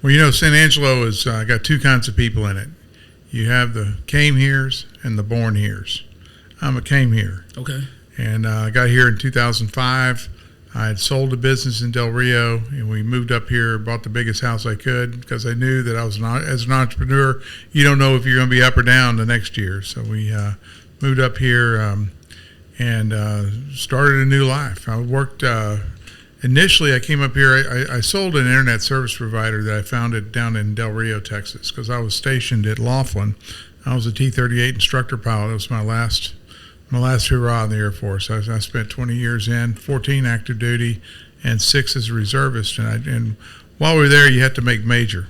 Well, San Angelo is got two kinds of people in it. You have the came heres and the born heres. I'm a came here. Okay. And I got here in 2005. I had sold a business in Del Rio, and we moved up here, bought the biggest house I could, because I knew that I was as an entrepreneur, you don't know if you're going to be up or down the next year. So we moved up here and started a new life. I worked, initially I came up here, I sold an internet service provider that I founded down in Del Rio, Texas, because I was stationed at Laughlin. I was a T-38 instructor pilot. It was my last hurrah in the Air Force. I spent 20 years in, 14 active duty, and 6 as a reservist. And while we were there, you had to make major.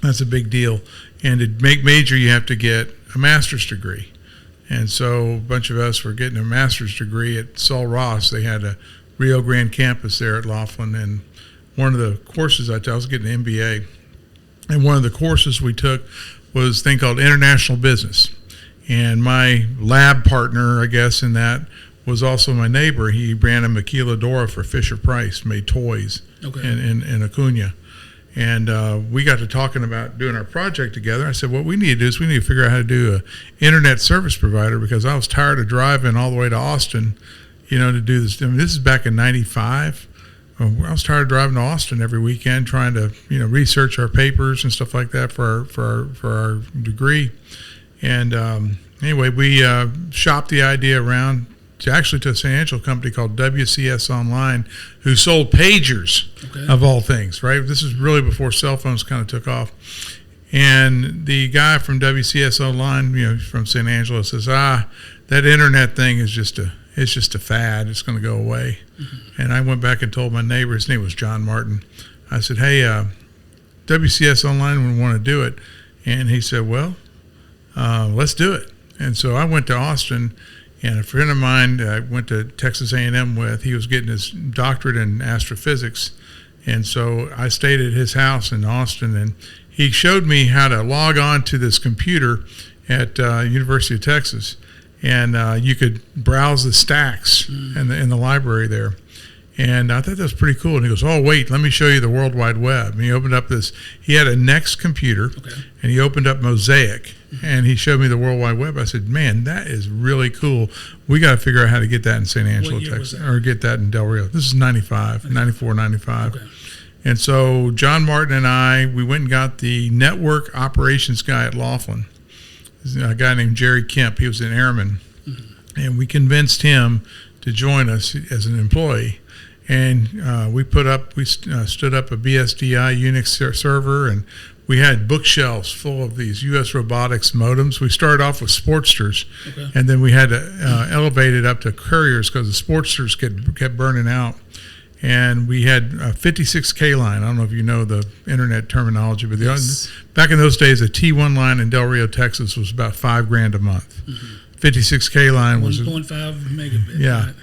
That's a big deal. And to make major, you have to get a master's degree. And so a bunch of us were getting a master's degree at Sul Ross. They had a Rio Grande campus there at Laughlin. And one of the courses I was getting an MBA. And one of the courses we took was a thing called international business. And my lab partner, I guess, in that was also my neighbor. He ran a maquiladora for Fisher Price, made toys in Acuna. And we got to talking about doing our project together. I said, what we need to do is we need to figure out how to do an internet service provider, because I was tired of driving all the way to Austin, to do this. I mean, this is back in 95. I was tired of driving to Austin every weekend trying to, research our papers and stuff like that for our degree. And anyway, we shopped the idea around to a San Angelo company called WCS Online, who sold pagers, of all things, right? This is really before cell phones kind of took off. And the guy from WCS Online, from San Angelo, says, that internet thing is just a fad. It's going to go away. Mm-hmm. And I went back and told my neighbor, his name was John Martin. I said, hey, WCS Online would want to do it. And he said, well, let's do it. And so I went to Austin, and a friend of mine I went to Texas A&M with, he was getting his doctorate in astrophysics. And so I stayed at his house in Austin, and he showed me how to log on to this computer at University of Texas. And you could browse the stacks in the library there. And I thought that was pretty cool. And he goes, oh, wait, let me show you the World Wide Web. And he opened up he had a Next computer, and he opened up Mosaic, and he showed me the World Wide Web. I said, man, that is really cool. We got to figure out how to get that in San Angelo, Texas, or get that in Del Rio. This is 95, 94, 95. Okay. And so John Martin and we went and got the network operations guy at Laughlin, a guy named Jerry Kemp. He was an airman. Mm-hmm. And we convinced him to join us as an employee. And we stood up a BSDI Unix server, and we had bookshelves full of these U.S. robotics modems. We started off with Sportsters, and then we had to elevate it up to Couriers because the Sportsters kept burning out. And we had a 56K line. I don't know if you know the internet terminology, but back in those days, a T1 line in Del Rio, Texas was about $5,000 a month. Mm-hmm. 56K line was 1.5 megabit. Yeah. Right?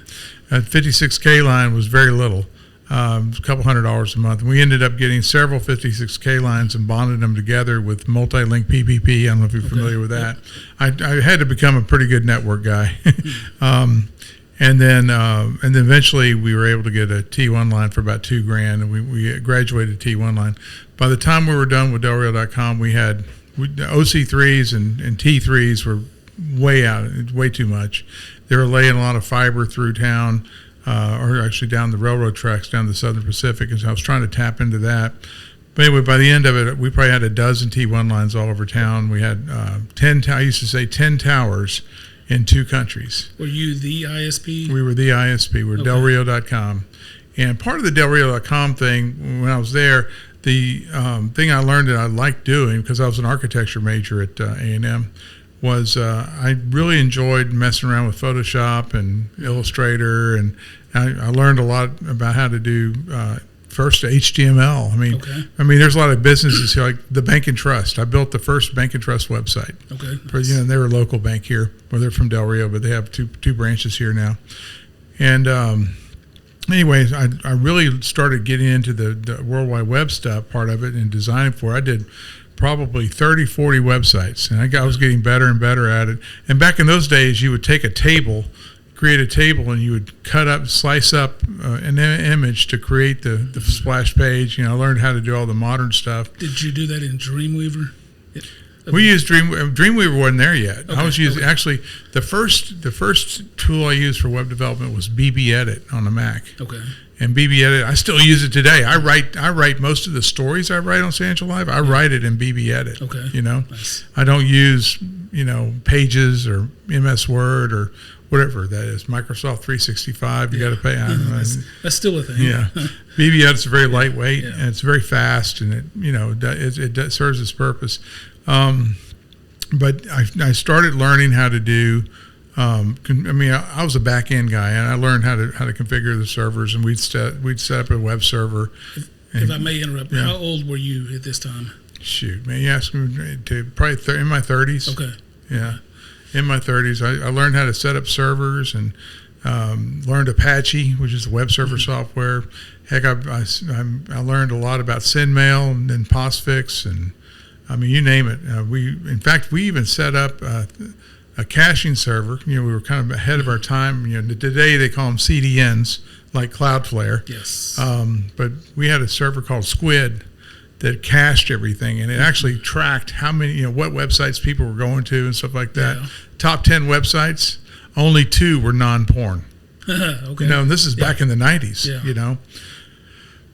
That 56K line was very little, a couple $100 a month. And we ended up getting several 56K lines and bonded them together with multi-link PPP. I don't know if you're familiar with that. Yep. I had to become a pretty good network guy. And then eventually we were able to get a T1 line for about $2,000, and we graduated T1 line. By the time we were done with DelRio.com, we had OC3s and T3s were way out, way too much. They were laying a lot of fiber through town, or actually down the railroad tracks down the Southern Pacific, and so I was trying to tap into that. But anyway, by the end of it, we probably had a dozen T1 lines all over town. We had 10 towers in 2 countries. Were you the ISP? We were the ISP. We were DelRio.com. And part of the DelRio.com thing, when I was there, the thing I learned that I liked doing, because I was an architecture major at A&M, was I really enjoyed messing around with Photoshop and Illustrator, and I learned a lot about how to do first HTML. I mean, there's a lot of businesses here, like the Bank and Trust. I built the first Bank and Trust website. Okay. Nice. They're a local bank here. Well, they're from Del Rio, but they have two branches here now. And anyways, I really started getting into the World Wide Web stuff, part of it, and designing for it. I did probably 30, 40 websites, and I was getting better and better at it. And back in those days, you would take a table, create a table, and you would slice up an image to create the splash page. I learned how to do all the modern stuff. Did you do that in Dreamweaver? We used Dreamweaver wasn't there yet. Okay, I was using actually the first tool I used for web development was BB Edit on the Mac. Okay. And BB Edit, I still use it today. I write most of the stories I write on San Angelo Live. I write it in BB Edit. Okay. Nice. I don't use Pages or MS Word or whatever that is. Microsoft 365. You got to pay. That's still a thing. Yeah. BB Edit's very lightweight and it's very fast, and it serves its purpose. But I started learning how to do. I was a back end guy, and I learned how to configure the servers, and we'd set up a web server. If I may interrupt, how old were you at this time? Shoot, man, you asked me to probably in my 30s. Okay. Yeah, in my 30s, I learned how to set up servers and learned Apache, which is the web server software. Heck, I learned a lot about SendMail and then Postfix, and you name it. In fact, we even set up a caching server. We were kind of ahead of our time. Today they call them CDNs, like Cloudflare. Yes. But we had a server called Squid that cached everything, and it actually tracked how many, what websites people were going to and stuff like that. Yeah. Top 10 websites, only 2 were non-porn. Okay. And this is back in the 90s. Yeah.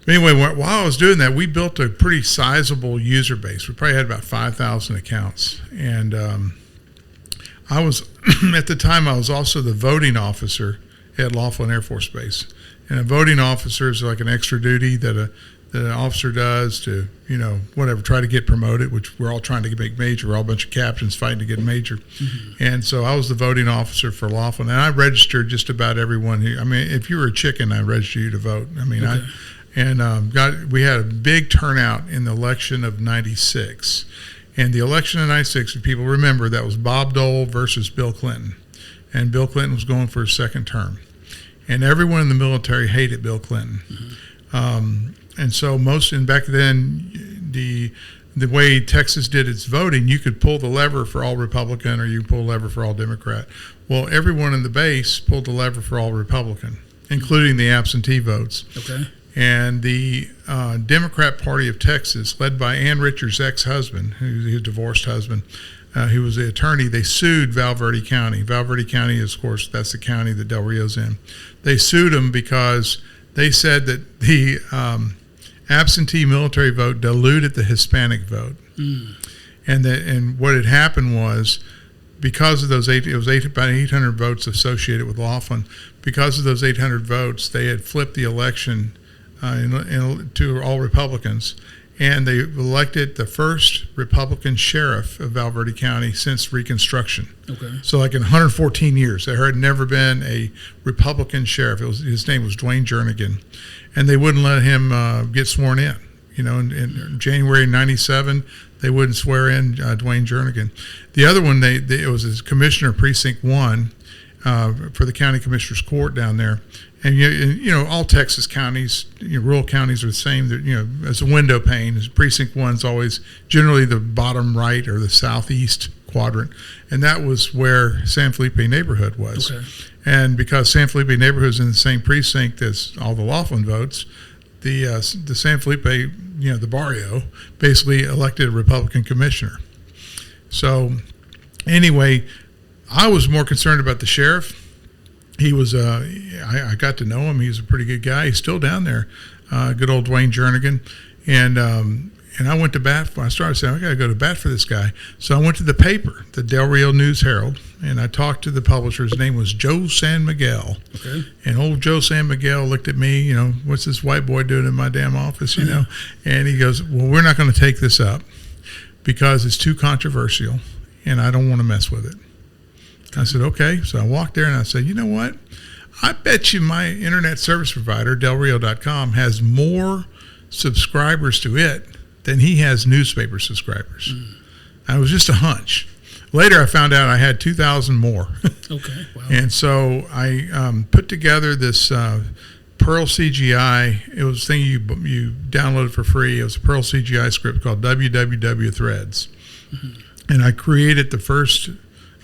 Anyway, while I was doing that, we built a pretty sizable user base. We probably had about 5,000 accounts, and I was at the time I was also the voting officer at Laughlin Air Force Base, and a voting officer is like an extra duty that an officer does to try to get promoted, which we're all trying to make major. We're all a bunch of captains fighting to get major. Mm-hmm. And so I was the voting officer for Laughlin, and I registered just about everyone who. If you were a chicken, I registered you to vote. Okay. We had a big turnout in the election of '96. And the election of '96, if people remember, that was Bob Dole versus Bill Clinton. And Bill Clinton was going for his second term. And everyone in the military hated Bill Clinton. Mm-hmm. And so back then, the way Texas did its voting, you could pull the lever for all Republican or you could pull the lever for all Democrat. Well, everyone in the base pulled the lever for all Republican, including the absentee votes. Okay. And the Democrat Party of Texas, led by Ann Richards' ex-husband, his divorced husband, who was the attorney, they sued Val Verde County. Val Verde County is, of course, that's the county that Del Rio's in. They sued them because they said that the absentee military vote diluted the Hispanic vote. Mm. And what had happened was, because of those it was about 800 votes associated with Laughlin. Because of those 800 votes, they had flipped the election to all Republicans, and they elected the first Republican sheriff of Val Verde County since Reconstruction. Okay. So like in 114 years, there had never been a Republican sheriff. His name was Dwayne Jernigan, and they wouldn't let him get sworn in. In January '97, they wouldn't swear in Dwayne Jernigan. The other one, it was a commissioner precinct 1 for the county commissioner's court down there. And all Texas counties, rural counties are the same. As a window pane, precinct 1's always generally the bottom right or the southeast quadrant, and that was where San Felipe neighborhood was. Okay. And because San Felipe neighborhood is in the same precinct as all the Laughlin votes, the San Felipe, the barrio, basically elected a Republican commissioner. So anyway, I was more concerned about the sheriff. He was, I got to know him. He's a pretty good guy. He's still down there, good old Dwayne Jernigan. And I went to bat for, I started saying, I got to go to bat for this guy. So I went to the paper, the Del Rio News Herald, and I talked to the publisher. His name was Joe San Miguel. Okay. And old Joe San Miguel looked at me, what's this white boy doing in my damn office, And he goes, well, we're not going to take this up because it's too controversial, and I don't want to mess with it. I said, okay. So I walked there and I said, you know what? I bet you my internet service provider, delrio.com, has more subscribers to it than he has newspaper subscribers. And it was just a hunch. Later I found out I had 2,000 more. Okay, wow. And so I put together this Perl CGI. It was a thing you downloaded for free. It was a Perl CGI script called www threads. Mm-hmm. And I created the first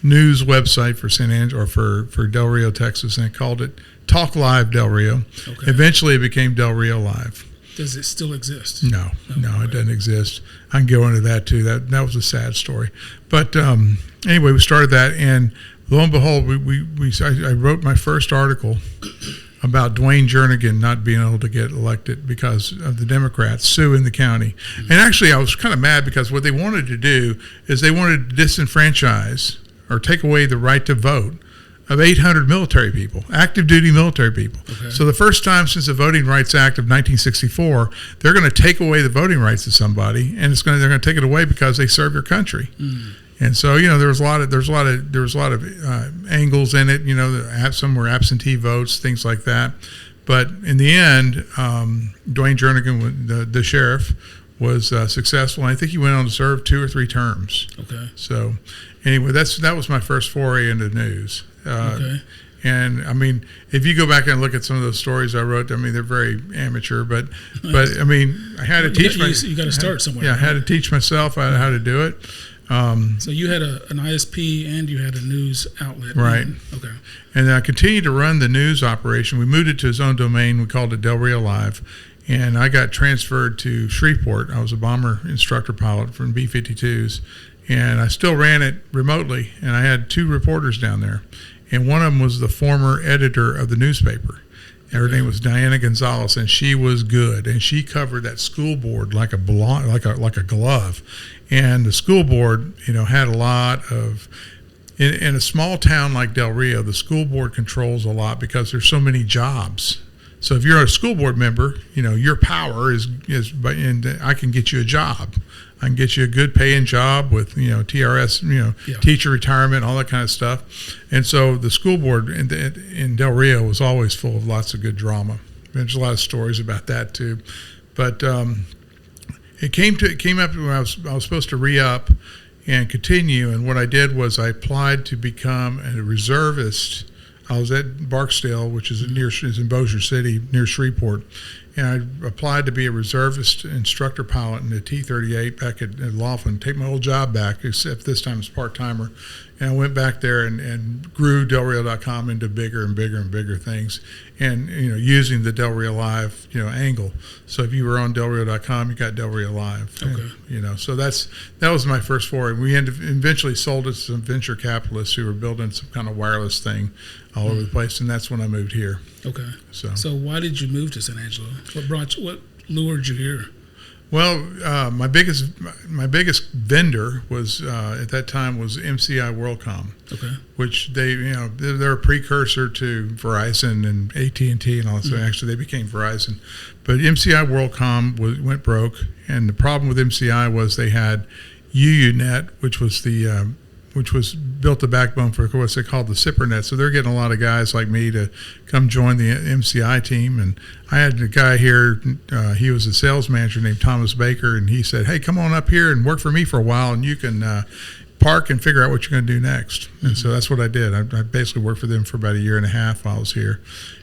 news website for San Angelo or for Del Rio, Texas, and I called it Talk Live Del Rio. Okay. Eventually, it became Del Rio Live. Does it still exist? No, it doesn't exist. I can go into that too. That was a sad story. But anyway, we started that, and lo and behold, I wrote my first article about Dwayne Jernigan not being able to get elected because of the Democrats suing the county. And actually, I was kind of mad because what they wanted to do is they wanted to disenfranchise or take away the right to vote of 800 military people, active duty military people. Okay. So the first time since the Voting Rights Act of 1964, they're going to take away the voting rights of somebody, and they're going to take it away because they serve your country. And so, there was a lot of angles in it. Some were absentee votes, things like that. But in the end, Dwayne Jernigan, the sheriff, was successful. And I think he went on to serve 2 or 3 terms. Okay. So anyway, that was my first foray into news. Okay. And I mean, if you go back and look at some of those stories I wrote, I mean, they're very amateur, but I mean, I had to teach you got to start somewhere. Yeah, I had to teach myself how to do it. So you had an ISP and you had a news outlet. Right. Okay. And I continued to run the news operation. We moved it to its own domain. We called it Del Rio Live. And I got transferred to Shreveport. I was a bomber instructor pilot from B-52s. And I still ran it remotely. And I had 2 reporters down there. And one of them was the former editor of the newspaper. And her name was Diana Gonzalez, and she was good. And she covered that school board like a glove. And the school board, had a lot of, in a small town like Del Rio, the school board controls a lot because there's so many jobs. So if you're a school board member, your power is, and I can get you a job. I can get you a good paying job with, TRS, teacher retirement, all that kind of stuff. And so the school board in Del Rio was always full of lots of good drama. There's a lot of stories about that too. But it came up when I was supposed to re-up and continue. And what I did was I applied to become a reservist. I was at Barksdale, which is in Bossier City, near Shreveport. And I applied to be a reservist instructor pilot in the T-38 back at Laughlin, take my old job back, except this time as part-timer. And I went back there and grew DelRio.com into bigger and bigger and bigger things, and using the Del Rio Live angle. So if you were on DelRio.com, you got Del Rio Live. Okay. And, so that was my first foray. We eventually sold it to some venture capitalists who were building some kind of wireless thing all over the place, and that's when I moved here. Okay. So why did you move to San Angelo? What lured you here? Well, my biggest vendor was at that time was MCI WorldCom, okay, which they're a precursor to Verizon and AT&T and all that. So actually, they became Verizon, but MCI WorldCom went broke, and the problem with MCI was they had UUNet, which was built the backbone for what's they called the SIPRNet. So they're getting a lot of guys like me to come join the MCI team. And I had a guy here, he was a sales manager named Thomas Baker, and he said, hey, come on up here and work for me for a while, and you can park and figure out what you're going to do next. And so that's what I did. I basically worked for them for about a year and a half while I was here.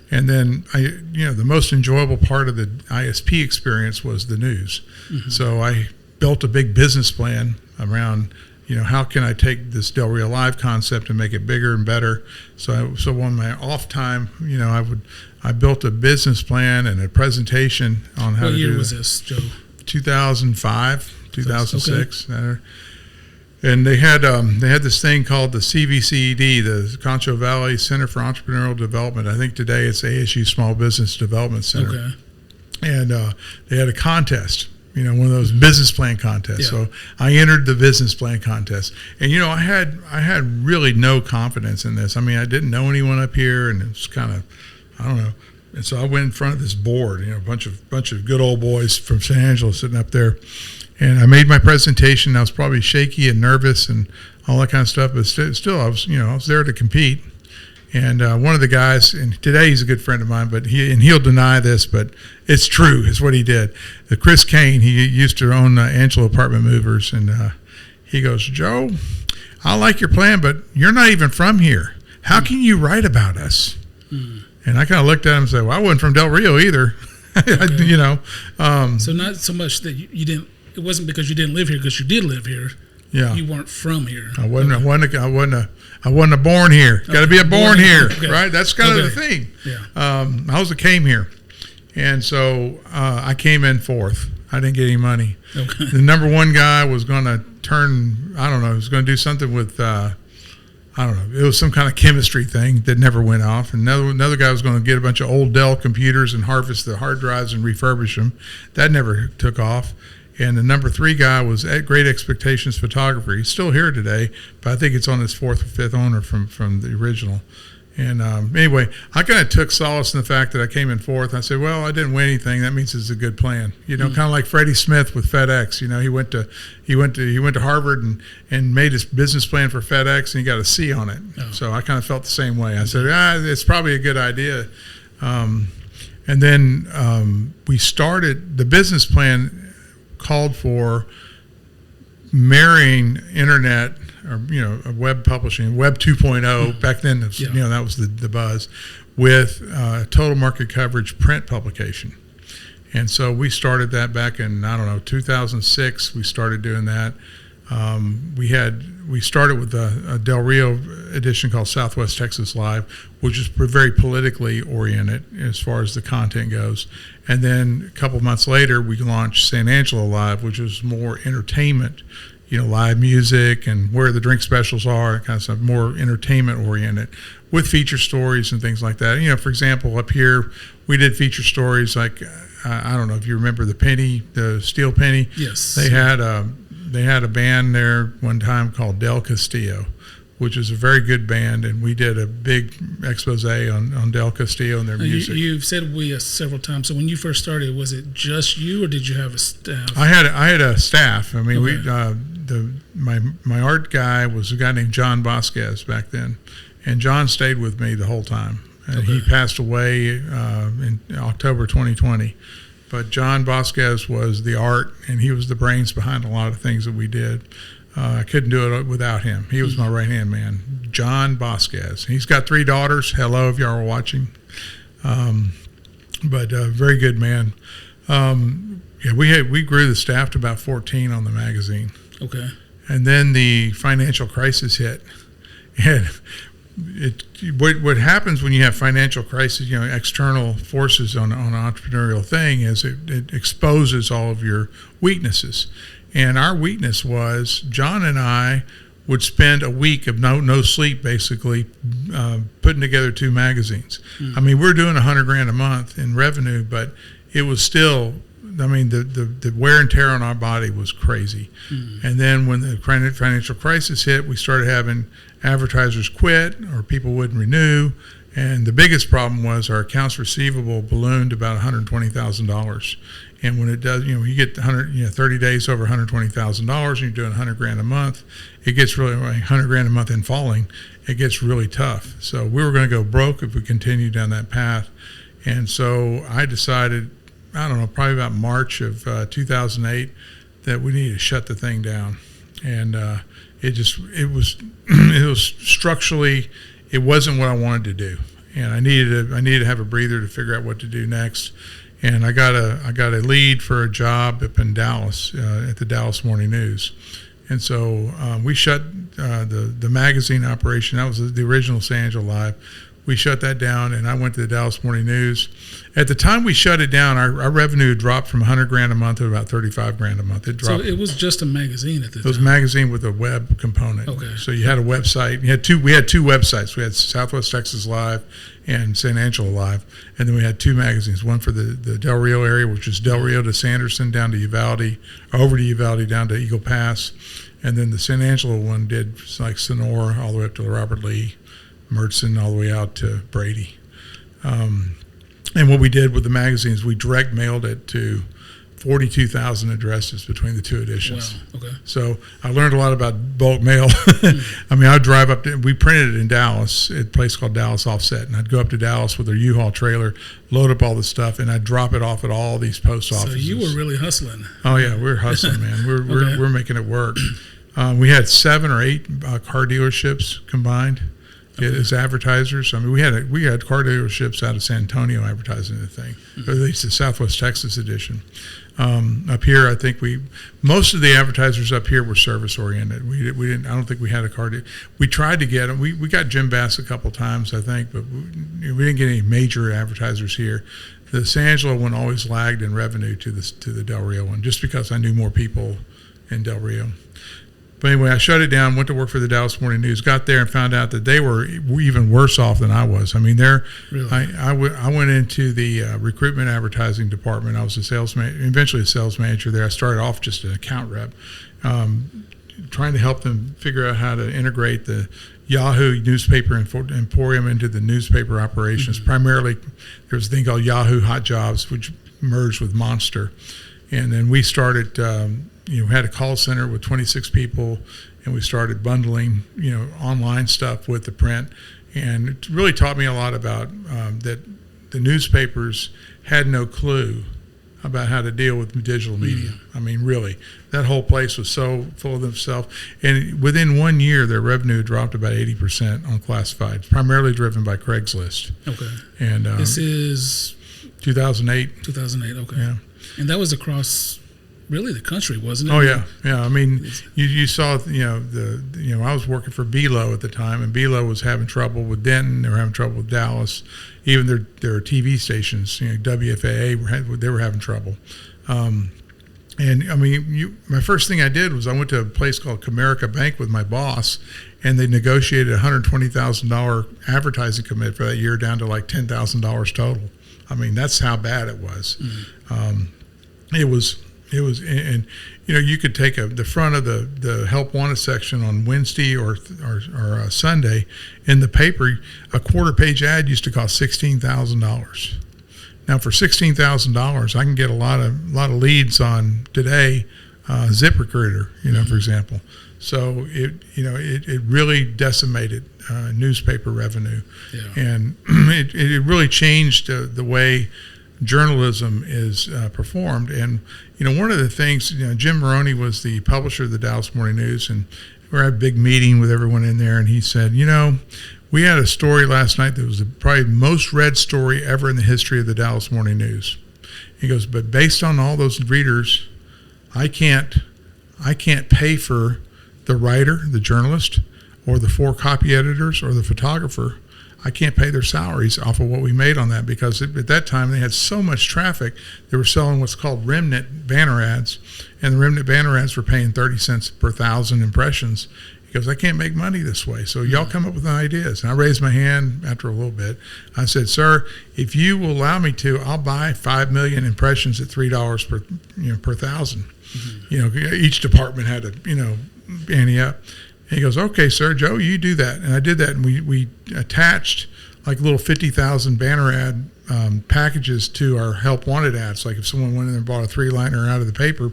And then the most enjoyable part of the ISP experience was the news. So I built a big business plan around how can I take this Del Rio Live concept and make it bigger and better? So on my off time, I built a business plan and a presentation on how to do. What year was this, Joe? 2005, 2006. Okay. And they had this thing called the CVCED, the Concho Valley Center for Entrepreneurial Development. I think today it's ASU Small Business Development Center. Okay. And they had a contest. One of those business plan contests. Yeah. So I entered the business plan contest, and I had really no confidence in this. I mean, I didn't know anyone up here, and it was kind of, I don't know. And so I went in front of this board, a bunch of good old boys from San Angelo sitting up there, and I made my presentation. I was probably shaky and nervous and all that kind of stuff, but still, I was there to compete. And one of the guys, and today he's a good friend of mine, but he'll deny this, but it's true. It's what he did. Chris Kane, he used to own Angelo Apartment Movers, and he goes, Joe, I like your plan, but you're not even from here. How can you write about us? And I kind of looked at him and said, well, I wasn't from Del Rio either. Okay. So not so much that you didn't. It wasn't because you didn't live here, because you did live here. Yeah. You weren't from here. I wasn't born here. Got to be born here, Okay. right? That's kind of the thing. Yeah. I was a came here, and so I came in fourth. I didn't get any money. Okay. The number one guy was going to turn. I don't know. He was going to do something with. I don't know. It was some kind of chemistry thing that never went off. And another guy was going to get a bunch of old Dell computers and harvest the hard drives and refurbish them. That never took off. And the number three guy was at Great Expectations Photography. He's still here today, but I think it's on his fourth or fifth owner from the original. And anyway, I kind of took solace in the fact that I came in fourth. I said, well, I didn't win anything. That means it's a good plan. Kind of like Freddie Smith with FedEx. He went to Harvard and made his business plan for FedEx, and he got a C on it. Oh. So I kind of felt the same way. I said, it's probably a good idea. And then we started the business plan. Called for marrying internet or web publishing, Web 2.0 back then. That was the buzz, with total market coverage print publication. And so we started that back in 2006. We started doing that. We started with a Del Rio edition called Southwest Texas Live, which is very politically oriented as far as the content goes. And then a couple months later, we launched San Angelo Live, which was more entertainment, live music and where the drink specials are, kind of stuff, more entertainment oriented, with feature stories and things like that. For example, up here, we did feature stories like, I don't know if you remember the Steel Penny. Yes. They had a band there one time called Del Castillo, which is a very good band, and we did a big expose on Del Castillo and their music. You've said we several times. So when you first started, was it just you, or did you have a staff? I had a staff. I mean, Okay. my art guy was a guy named John Vasquez back then, and John stayed with me the whole time. And he passed away in October 2020. But John Vasquez was the art, and he was the brains behind a lot of things that we did. I couldn't do it without him. He was my right-hand man, John Vasquez. He's got 3 daughters. Hello, if y'all are watching. But very good man. We grew the staff to about 14 on the magazine. Okay. And then the financial crisis hit. And what happens when you have financial crisis, external forces on an entrepreneurial thing, is it exposes all of your weaknesses. And our weakness was John and I would spend a week of no sleep, basically, putting together 2 magazines. Mm. I mean, we're doing $100,000 a month in revenue, but it was still, the wear and tear on our body was crazy. Mm. And then when the financial crisis hit, we started having advertisers quit or people wouldn't renew. And the biggest problem was our accounts receivable ballooned about $120,000. And when it does, you get 30 days over $120,000, and you're doing $100,000 a month, it gets really $100,000 a month and falling. It gets really tough. So we were going to go broke if we continued down that path. And so I decided, probably about March of 2008, that we needed to shut the thing down. And it was structurally, it wasn't what I wanted to do, and I needed to have a breather to figure out what to do next. And I got a lead for a job up in Dallas at the Dallas Morning News, and so we shut the magazine operation. That was the original San Angelo Live. We shut that down, and I went to the Dallas Morning News. At the time we shut it down, our revenue dropped from $100,000 a month to about $35,000 a month. It dropped. So it was just a magazine at the time. It was a magazine with a web component. Okay. So you had a website. We had two websites. We had Southwest Texas Live and San Angelo Live, and then we had 2 magazines. One for the Del Rio area, which was Del Rio to Sanderson down to Uvalde, over to Uvalde down to Eagle Pass, and then the San Angelo one did like Sonora all the way up to Robert Lee, Murchison, all the way out to Brady. And what we did with the magazines, we direct mailed it to 42,000 addresses between the 2 editions. Wow. Okay. So I learned a lot about bulk mail. I mean, I'd drive up we printed it in Dallas at a place called Dallas Offset, and I'd go up to Dallas with a U-Haul trailer, load up all the stuff, and I'd drop it off at all these post offices. So you were really hustling. Oh yeah, we're hustling, man. We're making it work. We had 7 or 8 car dealerships combined. As advertisers. I mean, we had car dealerships out of San Antonio advertising the thing, or at least the Southwest Texas edition. Up here, I think most of the advertisers up here were service oriented. We didn't. I don't think we had a card. We tried to get them. We got Jim Bass a couple times, I think, but we didn't get any major advertisers here. The San Angelo one always lagged in revenue to the Del Rio one, just because I knew more people in Del Rio. But anyway, I shut it down, went to work for the Dallas Morning News, got there and found out that they were even worse off than I was. I mean, Really? I went into the recruitment advertising department. I was eventually a sales manager there. I started off just an account rep, trying to help them figure out how to integrate the Yahoo newspaper emporium into the newspaper operations. Mm-hmm. Primarily, there was a thing called Yahoo Hot Jobs, which merged with Monster. And then we started, had a call center with 26 people, and we started bundling, online stuff with the print. And it really taught me a lot about that the newspapers had no clue about how to deal with digital media. I mean, really, that whole place was so full of themselves. And within 1 year, their revenue dropped about 80% on classifieds, primarily driven by Craigslist. Okay. And this is 2008. 2008. Okay. Yeah. And that was across really the country, wasn't it? Oh yeah. I mean, you saw, I was working for Belo at the time, and Belo was having trouble with Denton. They were having trouble with Dallas. Even their TV stations, WFAA, they were having trouble. And I mean, my first thing I did was I went to a place called Comerica Bank with my boss, and they negotiated a $120,000 advertising commit for that year down to like $10,000 total. I mean, that's how bad it was. Mm-hmm. It was, and you could take the front of the help wanted section on Wednesday or Sunday in the paper. A quarter page ad used to cost $16,000. Now for $16,000, I can get a lot of leads on today, ZipRecruiter, for example. So it really decimated newspaper revenue, and it really changed the way journalism is performed. And one of the things, Jim Maroney was the publisher of the Dallas Morning News, and we had a big meeting with everyone in there, and he said, we had a story last night that was probably the most read story ever in the history of the Dallas Morning News. He goes, but based on all those readers, I can't pay for the writer, the journalist, or the 4 copy editors, or the photographer. I can't pay their salaries off of what we made on that, because at that time they had so much traffic. They were selling what's called remnant banner ads, and the remnant banner ads were paying 30 cents per 1,000 impressions. He goes, I can't make money this way, so y'all come up with ideas. And I raised my hand after a little bit. I said, sir, if you will allow me to, I'll buy 5 million impressions at $3 per 1,000. Mm-hmm. Each department had to ante up. And he goes, okay, sir, Joe, you do that. And I did that, and we attached like little 50,000 banner ad packages to our help wanted ads. Like if someone went in there and bought a 3-liner out of the paper,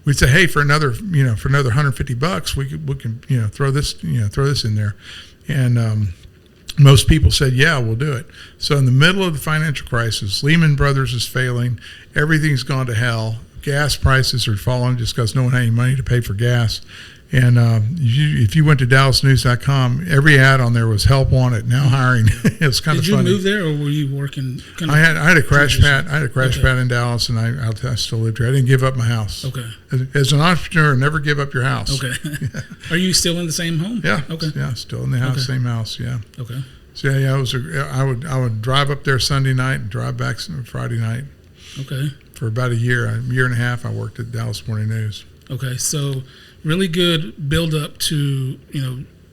we'd say, hey, for another $150, we can throw this in there. And most people said, yeah, we'll do it. So in the middle of the financial crisis, Lehman Brothers is failing, everything's gone to hell, gas prices are falling just because no one had any money to pay for gas. And if you went to DallasNews.com, every ad on there was help wanted, now hiring. It was kind of funny. Did you move there, or were you working? I had a crash pad. I had a crash pad in Dallas, and I still lived here. I didn't give up my house. Okay. As an entrepreneur, never give up your house. Okay. Are you still in the same home? Yeah. Okay. Yeah, still in the house, same house. Yeah. Okay. So I would drive up there Sunday night and drive back Friday night. Okay. For about a year and a half, I worked at Dallas Morning News. Okay, so really good build up to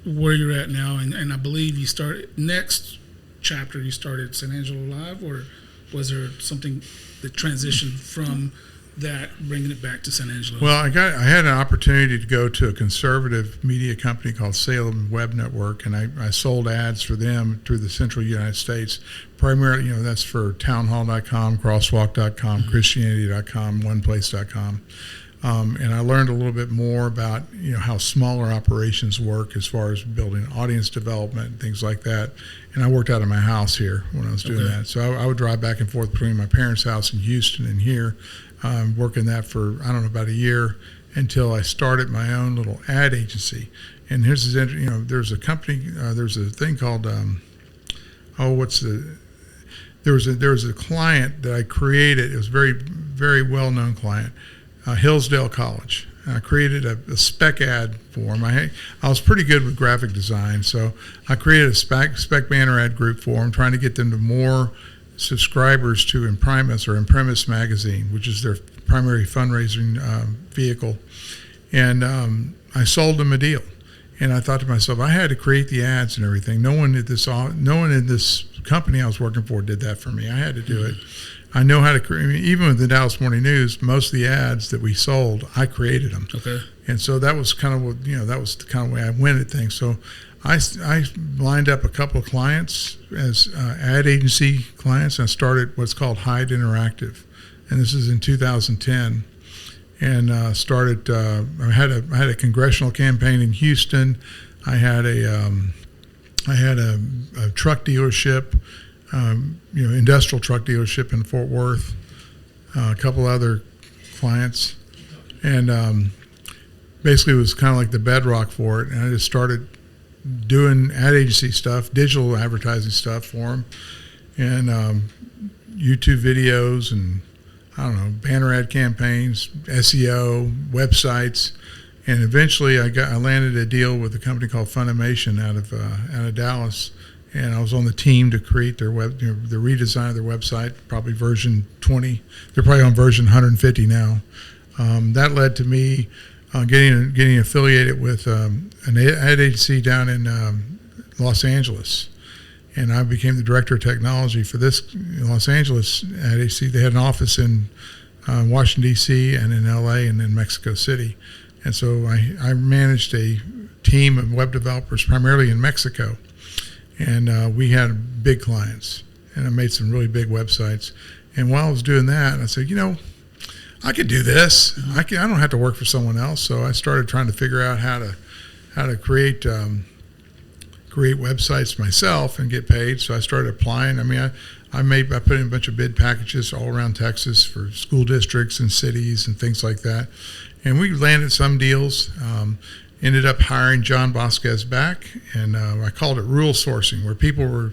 where you're at now, and I believe you started next chapter. You started San Angelo Live, or was there something that transitioned from that, bringing it back to San Angelo? Well, I had an opportunity to go to a conservative media company called Salem Web Network, and I sold ads for them through the central United States. Primarily, that's for townhall.com, crosswalk.com, christianity.com, oneplace.com. And I learned a little bit more about how smaller operations work as far as building audience development and things like that. And I worked out of my house here when I was doing that. So I would drive back and forth between my parents' house in Houston and here, working that for about a year until I started my own little ad agency. And here's there's a company, there's a thing called there was a client that I created. It was a very well known client, Hillsdale College. I created a spec ad for them. I was pretty good with graphic design, so I created a spec banner ad group for them, trying to get them to more subscribers to Imprimis magazine, which is their primary fundraising vehicle. And I sold them a deal. And I thought to myself, I had to create the ads and everything. No one in this company I was working for did that for me. I had to do it. I know how to create. I mean, even with the Dallas Morning News, most of the ads that we sold, I created them. Okay. And so that was kind of what, that was the kind of way I went at things. So I lined up a couple of clients as ad agency clients, and I started what's called Hyde Interactive, and this is in 2010. And started. I had a congressional campaign in Houston. I had a truck dealership, industrial truck dealership in Fort Worth. A couple other clients, and basically it was kind of like the bedrock for it. And I just started doing ad agency stuff, digital advertising stuff for them, and YouTube videos and, I don't know, banner ad campaigns, SEO, websites, and eventually I landed a deal with a company called Funimation out of Dallas, and I was on the team to create their the redesign of their website, probably version 20. They're probably on version 150 now. That led to me getting affiliated with an ad agency down in Los Angeles. And I became the director of technology for this Los Angeles ad agency. They had an office in Washington, D.C. and in L.A. and in Mexico City. And so I managed a team of web developers primarily in Mexico. And we had big clients. And I made some really big websites. And while I was doing that, I said, I could do this. I don't have to work for someone else. So I started trying to figure out how to create websites myself and get paid. So I started applying. I mean, I put in a bunch of bid packages all around Texas for school districts and cities and things like that. And we landed some deals. Ended up hiring John Vasquez back, and I called it rural sourcing, where people were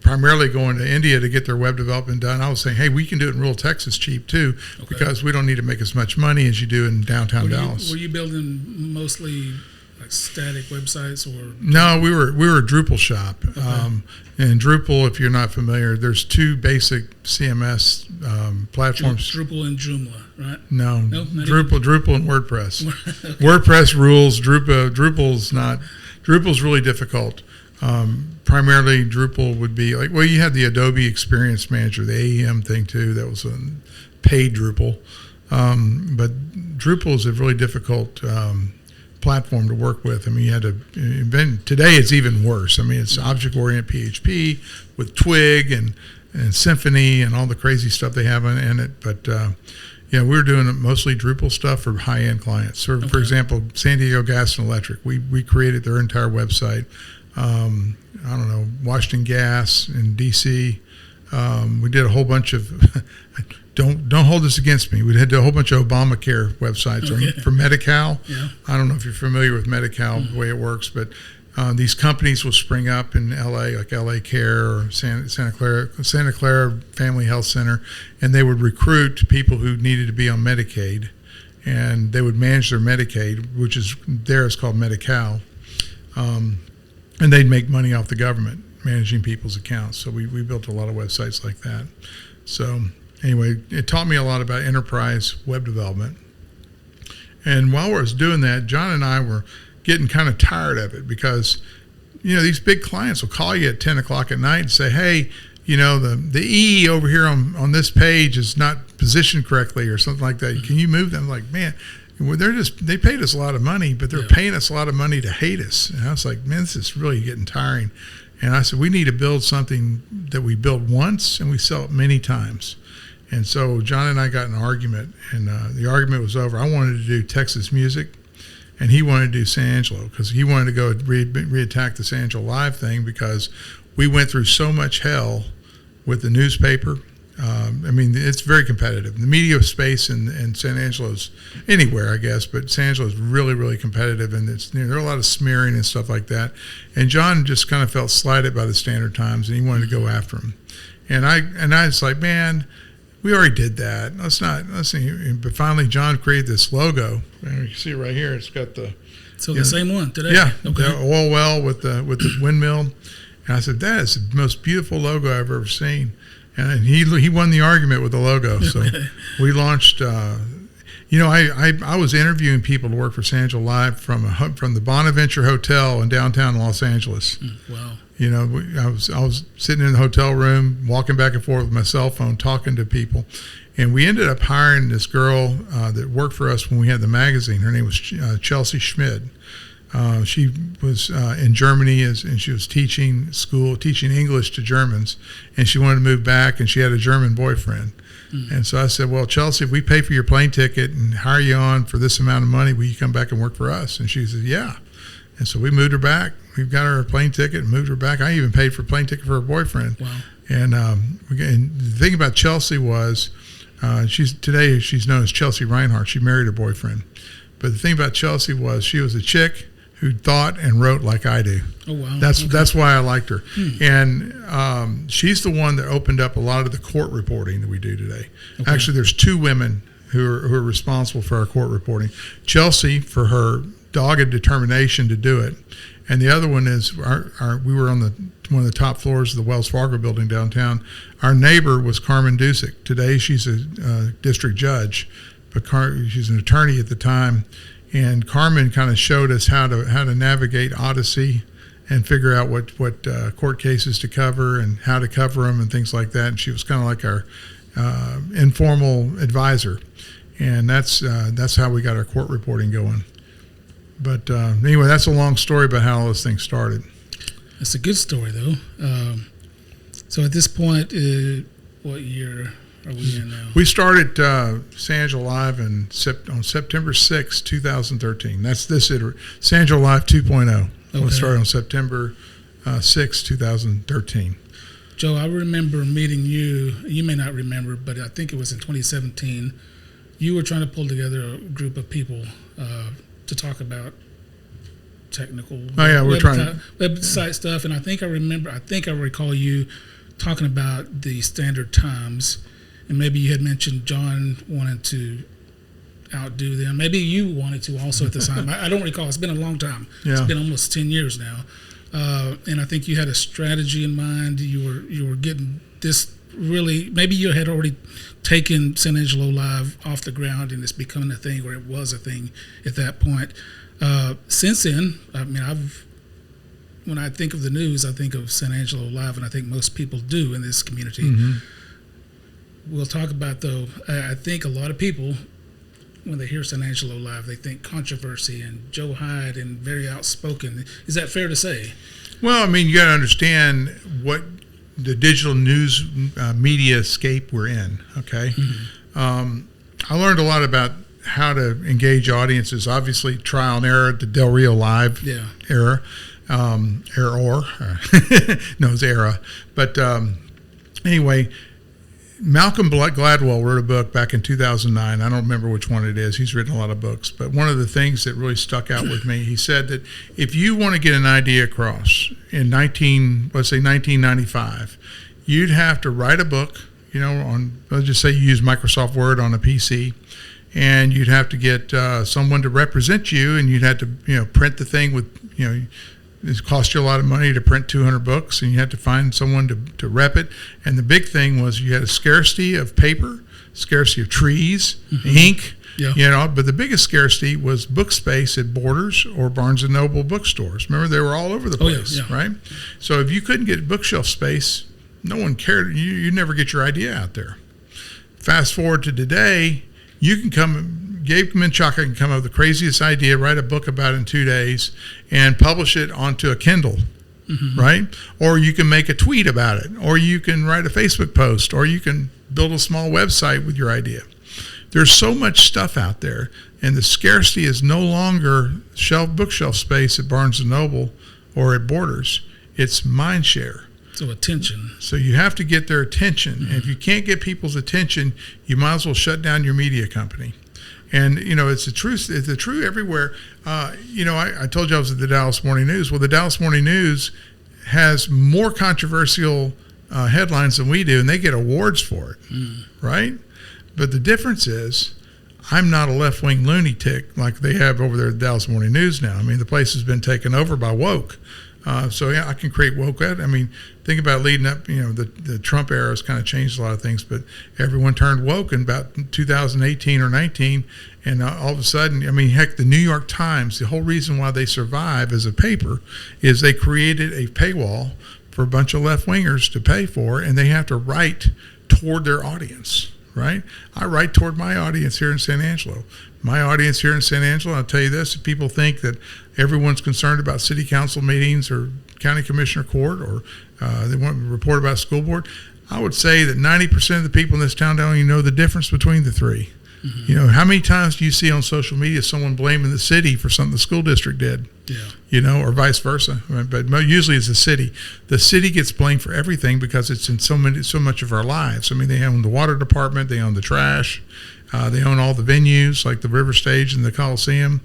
primarily going to India to get their web development done. I was saying, hey, we can do it in rural Texas cheap too, because we don't need to make as much money as you do in downtown Dallas. Were you building mostly like static websites, or? No, we were a Drupal shop. Okay. And Drupal, if you're not familiar, there's two basic CMS platforms. Drupal and Joomla, right? No, Drupal and WordPress. Okay. WordPress rules. Drupal's not. Drupal's really difficult. Primarily, Drupal would be like, you had the Adobe Experience Manager, the AEM thing too. That was a paid Drupal, but Drupal is a really difficult platform to work with. I mean, you had to invent. Today, it's even worse. I mean, it's object-oriented PHP with Twig and Symfony and all the crazy stuff they have in it. But we were doing mostly Drupal stuff for high-end clients. So, for example, San Diego Gas and Electric. We created their entire website. I don't know, Washington Gas in DC. We did a whole bunch of. Don't hold this against me. We had a whole bunch of Obamacare websites for Medi-Cal. Yeah. I don't know if you're familiar with Medi-Cal, the way it works, but these companies will spring up in LA, like LA Care or Santa Clara Family Health Center, and they would recruit people who needed to be on Medicaid, and they would manage their Medicaid, which is called Medi-Cal, and they'd make money off the government managing people's accounts. So we built a lot of websites like that. So anyway, it taught me a lot about enterprise web development. And while I was doing that, John and I were getting kind of tired of it because, these big clients will call you at 10 o'clock at night and say, hey, the E over here on this page is not positioned correctly or something like that. Can you move them? Like, man, they paid us a lot of money, but they're paying us a lot of money to hate us. And I was like, man, this is really getting tiring. And I said, we need to build something that we build once and we sell it many times. And so John and I got in an argument, and the argument was over. I wanted to do Texas music, and he wanted to do San Angelo because he wanted to go re-attack the San Angelo Live thing because we went through so much hell with the newspaper. I mean, it's very competitive. The media space in San Angelo's anywhere, I guess, but San Angelo is really, really competitive, and there are a lot of smearing and stuff like that. And John just kind of felt slighted by the Standard Times, and he wanted to go after him. And I was like, man, we already did that. Let's see. But finally, John created this logo. And you can see it right here. It's got the same one today. Yeah, okay. the oil well with the windmill. And I said, that is the most beautiful logo I've ever seen. And he won the argument with the logo. So we launched. I was interviewing people to work for San Angelo Live from the Bonaventure Hotel in downtown Los Angeles. Wow. I was sitting in the hotel room, walking back and forth with my cell phone, talking to people, and we ended up hiring this girl that worked for us when we had the magazine. Her name was Chelsea Schmid. She was in Germany and she was teaching English to Germans, and she wanted to move back, and she had a German boyfriend. And so I said, well, Chelsea, if we pay for your plane ticket and hire you on for this amount of money, will you come back and work for us? And she said, yeah. And so we moved her back. We've got her a plane ticket and moved her back. I even paid for a plane ticket for her boyfriend. Wow. And the thing about Chelsea was she's known as Chelsea Reinhardt. She married her boyfriend. But the thing about Chelsea was she was a chick who thought and wrote like I do. Oh, wow. That's why I liked her. And she's the one that opened up a lot of the court reporting that we do today. Okay. Actually, there's two women who are responsible for our court reporting. Chelsea, for her dogged determination to do it. And the other one is we were on one of the top floors of the Wells Fargo building downtown. Our neighbor was Carmen Dusick. Today, she's a district judge, but she's an attorney at the time. And Carmen kind of showed us how to navigate Odyssey and figure out what court cases to cover and how to cover them and things like that. And she was kind of like our informal advisor. And that's how we got our court reporting going. But anyway, that's a long story about how all this thing started. That's a good story, though. So at this point, what year are we in now? We started San Angelo Live on September 6, 2013. That's this San Angelo Live 2.0. Okay. We started on September 6, 2013. Joe, I remember meeting you. You may not remember, but I think it was in 2017. You were trying to pull together a group of people to talk about technical website stuff. And I think I recall you talking about the standard times. And maybe you had mentioned John wanted to outdo them. Maybe you wanted to also at the time. I don't recall. It's been a long time. Yeah. It's been almost 10 years now. And I think you had a strategy in mind. You were getting this really. Maybe you had already taken San Angelo Live off the ground, and it's becoming a thing, or it was a thing at that point. Since then, I mean, when I think of the news, I think of San Angelo Live, and I think most people do in this community. Mm-hmm. We'll talk about, though, I think a lot of people, when they hear San Angelo Live, they think controversy and Joe Hyde and very outspoken. Is that fair to say? Well, I mean, you got to understand what the digital news media scape we're in, okay? Mm-hmm. I learned a lot about how to engage audiences. Obviously, trial and error, the Del Rio Live era. It's era. But anyway, Malcolm Gladwell wrote a book back in 2009. I don't remember which one it is. He's written a lot of books. But one of the things that really stuck out with me, he said that if you want to get an idea across in 1995, you'd have to write a book, let's just say you use Microsoft Word on a PC, and you'd have to get someone to represent you, and you'd have to, print the thing with, it cost you a lot of money to print 200 books, and you had to find someone to rep it. And the big thing was you had a scarcity of paper, scarcity of trees, mm-hmm. ink, but the biggest scarcity was book space at Borders or Barnes & Noble bookstores. Remember, they were all over the place, right? So if you couldn't get bookshelf space, no one cared. You'd never get your idea out there. Fast forward to today, you can Gabe Menchaca can come up with the craziest idea, write a book about it in 2 days, and publish it onto a Kindle, mm-hmm. right? Or you can make a tweet about it, or you can write a Facebook post, or you can build a small website with your idea. There's so much stuff out there, and the scarcity is no longer bookshelf space at Barnes & Noble or at Borders. It's mindshare. So attention. So you have to get their attention. Mm-hmm. And if you can't get people's attention, you might as well shut down your media company. And, it's the truth. It's the truth everywhere. I told you I was at the Dallas Morning News. Well, the Dallas Morning News has more controversial headlines than we do, and they get awards for it, right? But the difference is, I'm not a left-wing lunatic like they have over there at the Dallas Morning News now. I mean, the place has been taken over by woke. So yeah, I can create woke. I mean, think about leading up. The Trump era has kind of changed a lot of things, but everyone turned woke in about 2018 or 19, and all of a sudden, I mean, heck, the New York Times. The whole reason why they survive as a paper is they created a paywall for a bunch of left-wingers to pay for, and they have to write toward their audience. Right? I write toward my audience here in San Angelo. My audience here in San Angelo, I'll tell you this, if people think that everyone's concerned about city council meetings or county commissioner court or they want to report about school board, I would say that 90% of the people in this town don't even know the difference between the three. Mm-hmm. How many times do you see on social media someone blaming the city for something the school district did? Yeah. Or vice versa. But usually it's the city. The city gets blamed for everything because it's in so much of our lives. I mean, they own the water department, they own the trash, they own all the venues like the River Stage and the Coliseum.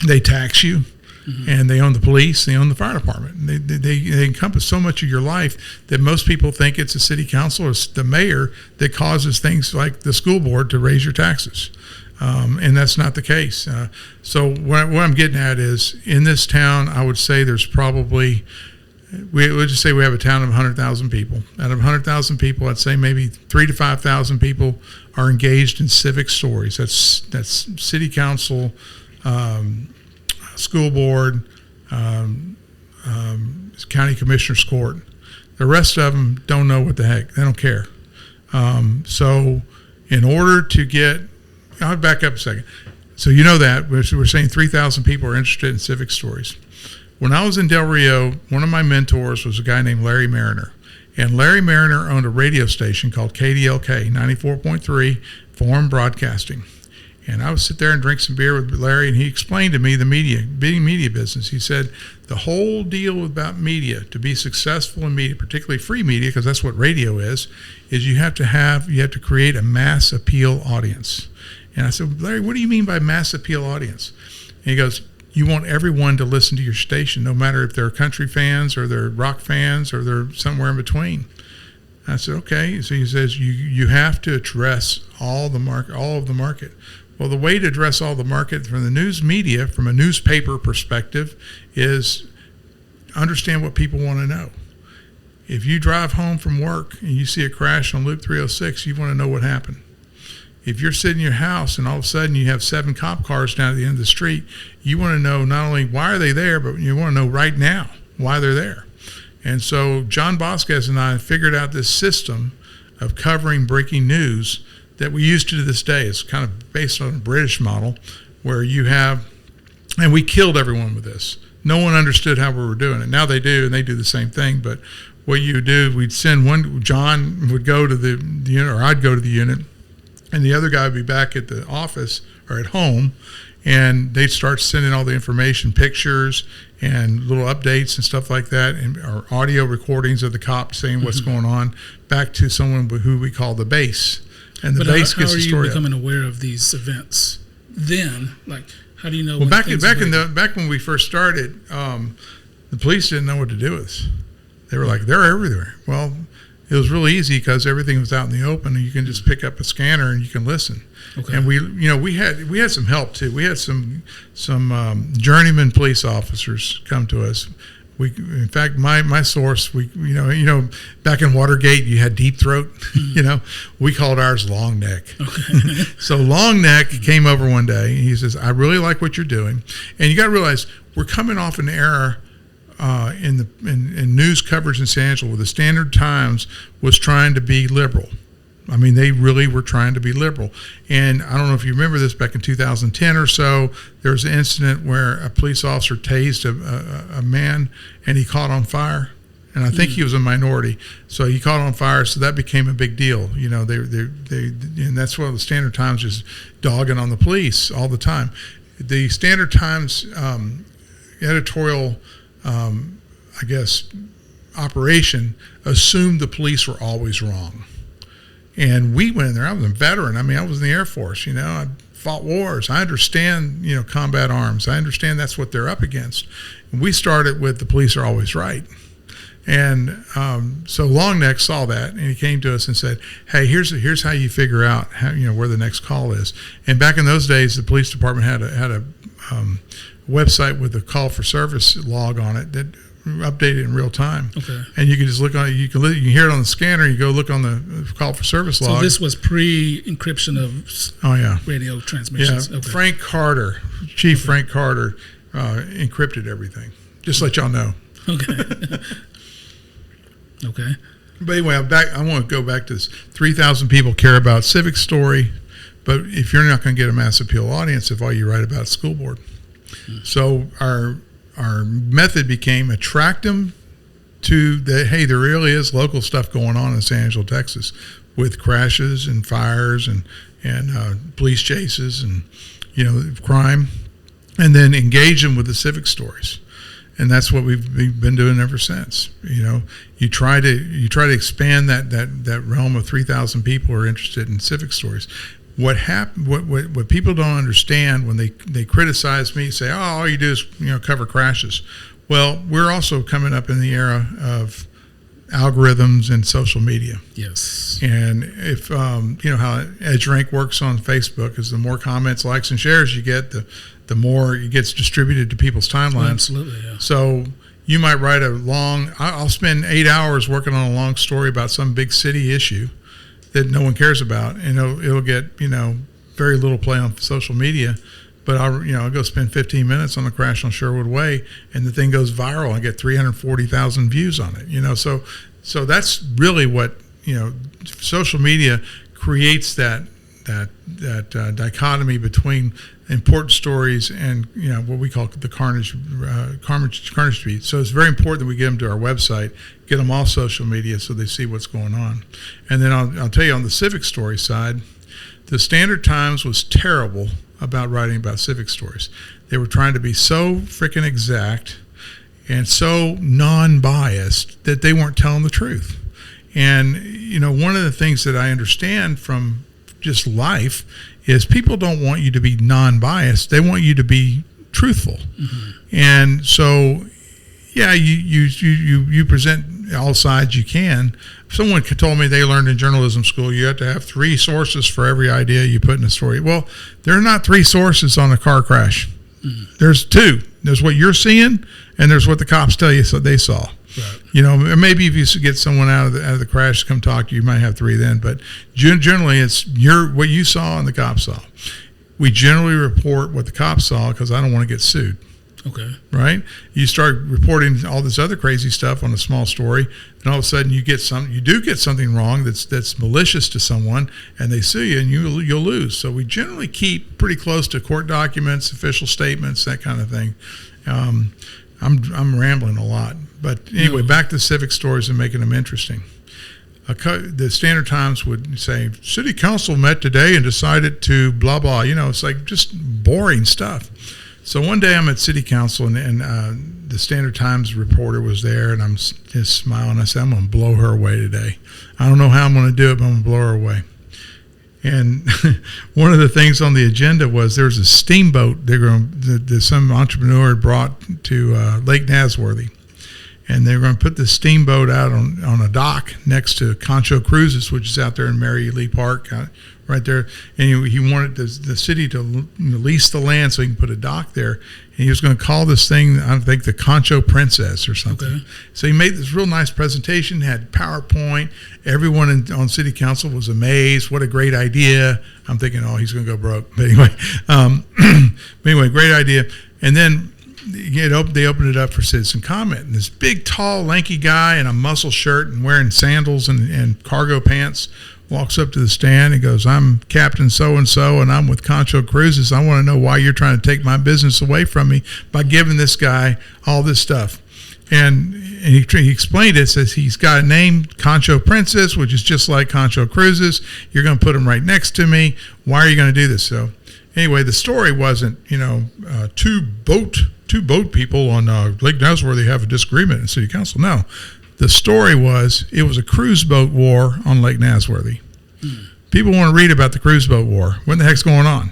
They tax you. Mm-hmm. And they own the police, they own the fire department. They encompass so much of your life that most people think it's the city council or the mayor that causes things like the school board to raise your taxes. And that's not the case. So what I'm getting at is, in this town, I would say there's probably, we'll just say we have a town of 100,000 people. Out of 100,000 people, I'd say maybe 3,000 to 5,000 people are engaged in civic stories. That's city council, school board, county commissioner's court. The rest of them don't know what the heck. They don't care. So in order to get, I'll back up a second. So that, we're saying 3,000 people are interested in civic stories. When I was in Del Rio, one of my mentors was a guy named Larry Mariner. And Larry Mariner owned a radio station called KDLK, 94.3, Forum Broadcasting. And I would sit there and drink some beer with Larry, and he explained to me the media business. He said the whole deal about media, to be successful in media, particularly free media, because that's what radio is you have to create a mass appeal audience. And I said, Larry, what do you mean by mass appeal audience? And he goes, you want everyone to listen to your station, no matter if they're country fans or they're rock fans or they're somewhere in between. I said, okay. So he says, you have to address all of the market. Well, the way to address all the market from the news media, from a newspaper perspective, is understand what people want to know. If you drive home from work and you see a crash on Loop 306, you want to know what happened. If you're sitting in your house and all of a sudden you have 7 cop cars down at the end of the street, you want to know not only why are they there, but you want to know right now why they're there. And so John Vasquez and I figured out this system of covering breaking news that we use to this day. It's kind of based on a British model where you have, and we killed everyone with this. No one understood how we were doing it. Now they do, and they do the same thing. But what you do, we'd send one, John would go to the unit, or I'd go to the unit, and the other guy would be back at the office or at home, and they'd start sending all the information, pictures, and little updates and stuff like that, or audio recordings of the cop saying what's going on, back to someone who we call the base. And the base gets the story. How are you becoming aware of these events then? Like, how do you know? Well, back when we first started, the police didn't know what to do with us. They were like, they're everywhere. Well, it was really easy because everything was out in the open, and you can just pick up a scanner and you can listen. Okay. And we had some help too. We had some journeyman police officers come to us. In fact, my source, back in Watergate, you had deep throat. We called ours long neck. Okay. So long neck came over one day, and he says, "I really like what you're doing." And you got to realize we're coming off an era in news coverage in San Angelo where the Standard Times was trying to be liberal. I mean, they really were trying to be liberal. And I don't know if you remember this, back in 2010 or so, there was an incident where a police officer tased a man, and he caught on fire. And I think he was a minority. So he caught on fire, so that became a big deal. And that's why the Standard Times is dogging on the police all the time. The Standard Times editorial, operation assumed the police were always wrong. And we went in there. I was a veteran. I mean, I was in the Air Force. I fought wars. I understand, combat arms. I understand that's what they're up against. And we started with the police are always right. And so Longneck saw that, and he came to us and said, "Hey, here's how you figure out where the next call is." And back in those days, the police department had a website with a call for service log on it that updated in real time. Okay. And you can just look on it. You can hear it on the scanner. You go look on the call for service log. So this was pre-encryption of radio transmissions. Yeah. Okay. Frank Carter, Chief Frank Carter, encrypted everything. Just to let y'all know. Okay. Okay. But anyway, I want to go back to this. 3,000 people care about civic story, but if you're not going to get a mass appeal audience if all you write about school board. So our method became attract them to hey, there really is local stuff going on in San Angelo, Texas, with crashes and fires and police chases and crime, and then engage them with the civic stories. And that's what we've been doing ever since. You try to expand that realm of 3,000 people who are interested in civic stories. What people don't understand when they criticize me, say, "Oh, all you do is cover crashes." Well, we're also coming up in the era of algorithms and social media. Yes. And if how EdgeRank works on Facebook is the more comments, likes, and shares you get, the more it gets distributed to people's timelines. Absolutely, yeah. So you might write I'll spend 8 hours working on a long story about some big city issue that no one cares about, and it'll get very little play on social media. But I'll go spend 15 minutes on the crash on Sherwood Way, and the thing goes viral. I get 340,000 views on it. So that's really what social media creates that dichotomy between important stories and what we call the carnage street. So it's very important that we get them to our website, get them off social media so they see what's going on. And then I'll tell you on the civic story side, the Standard Times was terrible about writing about civic stories. They were trying to be so freaking exact and so non-biased that they weren't telling the truth. And one of the things that I understand from just life is people don't want you to be non-biased. They want you to be truthful. Mm-hmm. And so, yeah, you present all sides you can. Someone told me they learned in journalism school you have to have 3 sources for every idea you put in a story. Well, there are not 3 sources on a car crash. Mm-hmm. There's 2. There's what you're seeing, and there's what the cops tell you they saw. Right. Maybe if you get someone out of the crash to come talk to you, you might have 3 then. But generally, it's what you saw and the cops saw. We generally report what the cops saw because I don't want to get sued. Okay. Right? You start reporting all this other crazy stuff on a small story, and all of a sudden you do get something wrong that's malicious to someone, and they sue you, and you'll lose. So we generally keep pretty close to court documents, official statements, that kind of thing. I'm rambling a lot, but anyway, back to civic stories and making them interesting. The Standard Times would say, "City Council met today and decided to blah blah." It's like just boring stuff. So one day I'm at City Council and the Standard Times reporter was there, and I'm just smiling. I said, "I'm going to blow her away today. I don't know how I'm going to do it, but I'm going to blow her away." And one of the things on the agenda was there was a steamboat that some entrepreneur had brought to Lake Nasworthy. And they were going to put the steamboat out on a dock next to Concho Cruises, which is out there in Mary Lee Park, right there. And he wanted the city to lease the land so he can put a dock there. And he was going to call this thing, I think, the Concho Princess or something. Okay. So he made this real nice presentation, had PowerPoint. Everyone on city council was amazed. What a great idea. I'm thinking, oh, he's going to go broke. But anyway, great idea. And then they opened it up for citizen comment. And this big, tall, lanky guy in a muscle shirt and wearing sandals and cargo pants walks up to the stand and goes, "I'm Captain so-and-so, and I'm with Concho Cruises. I want to know why you're trying to take my business away from me by giving this guy all this stuff." And he explained it, says he's got a name, Concho Princess, which is just like Concho Cruises. You're going to put him right next to me. Why are you going to do this? So anyway, the story wasn't, two boat people on Lake Nasworthy have a disagreement in city council. No. The story was it was a cruise boat war on Lake Nasworthy. People want to read about the cruise boat war. What the heck's going on?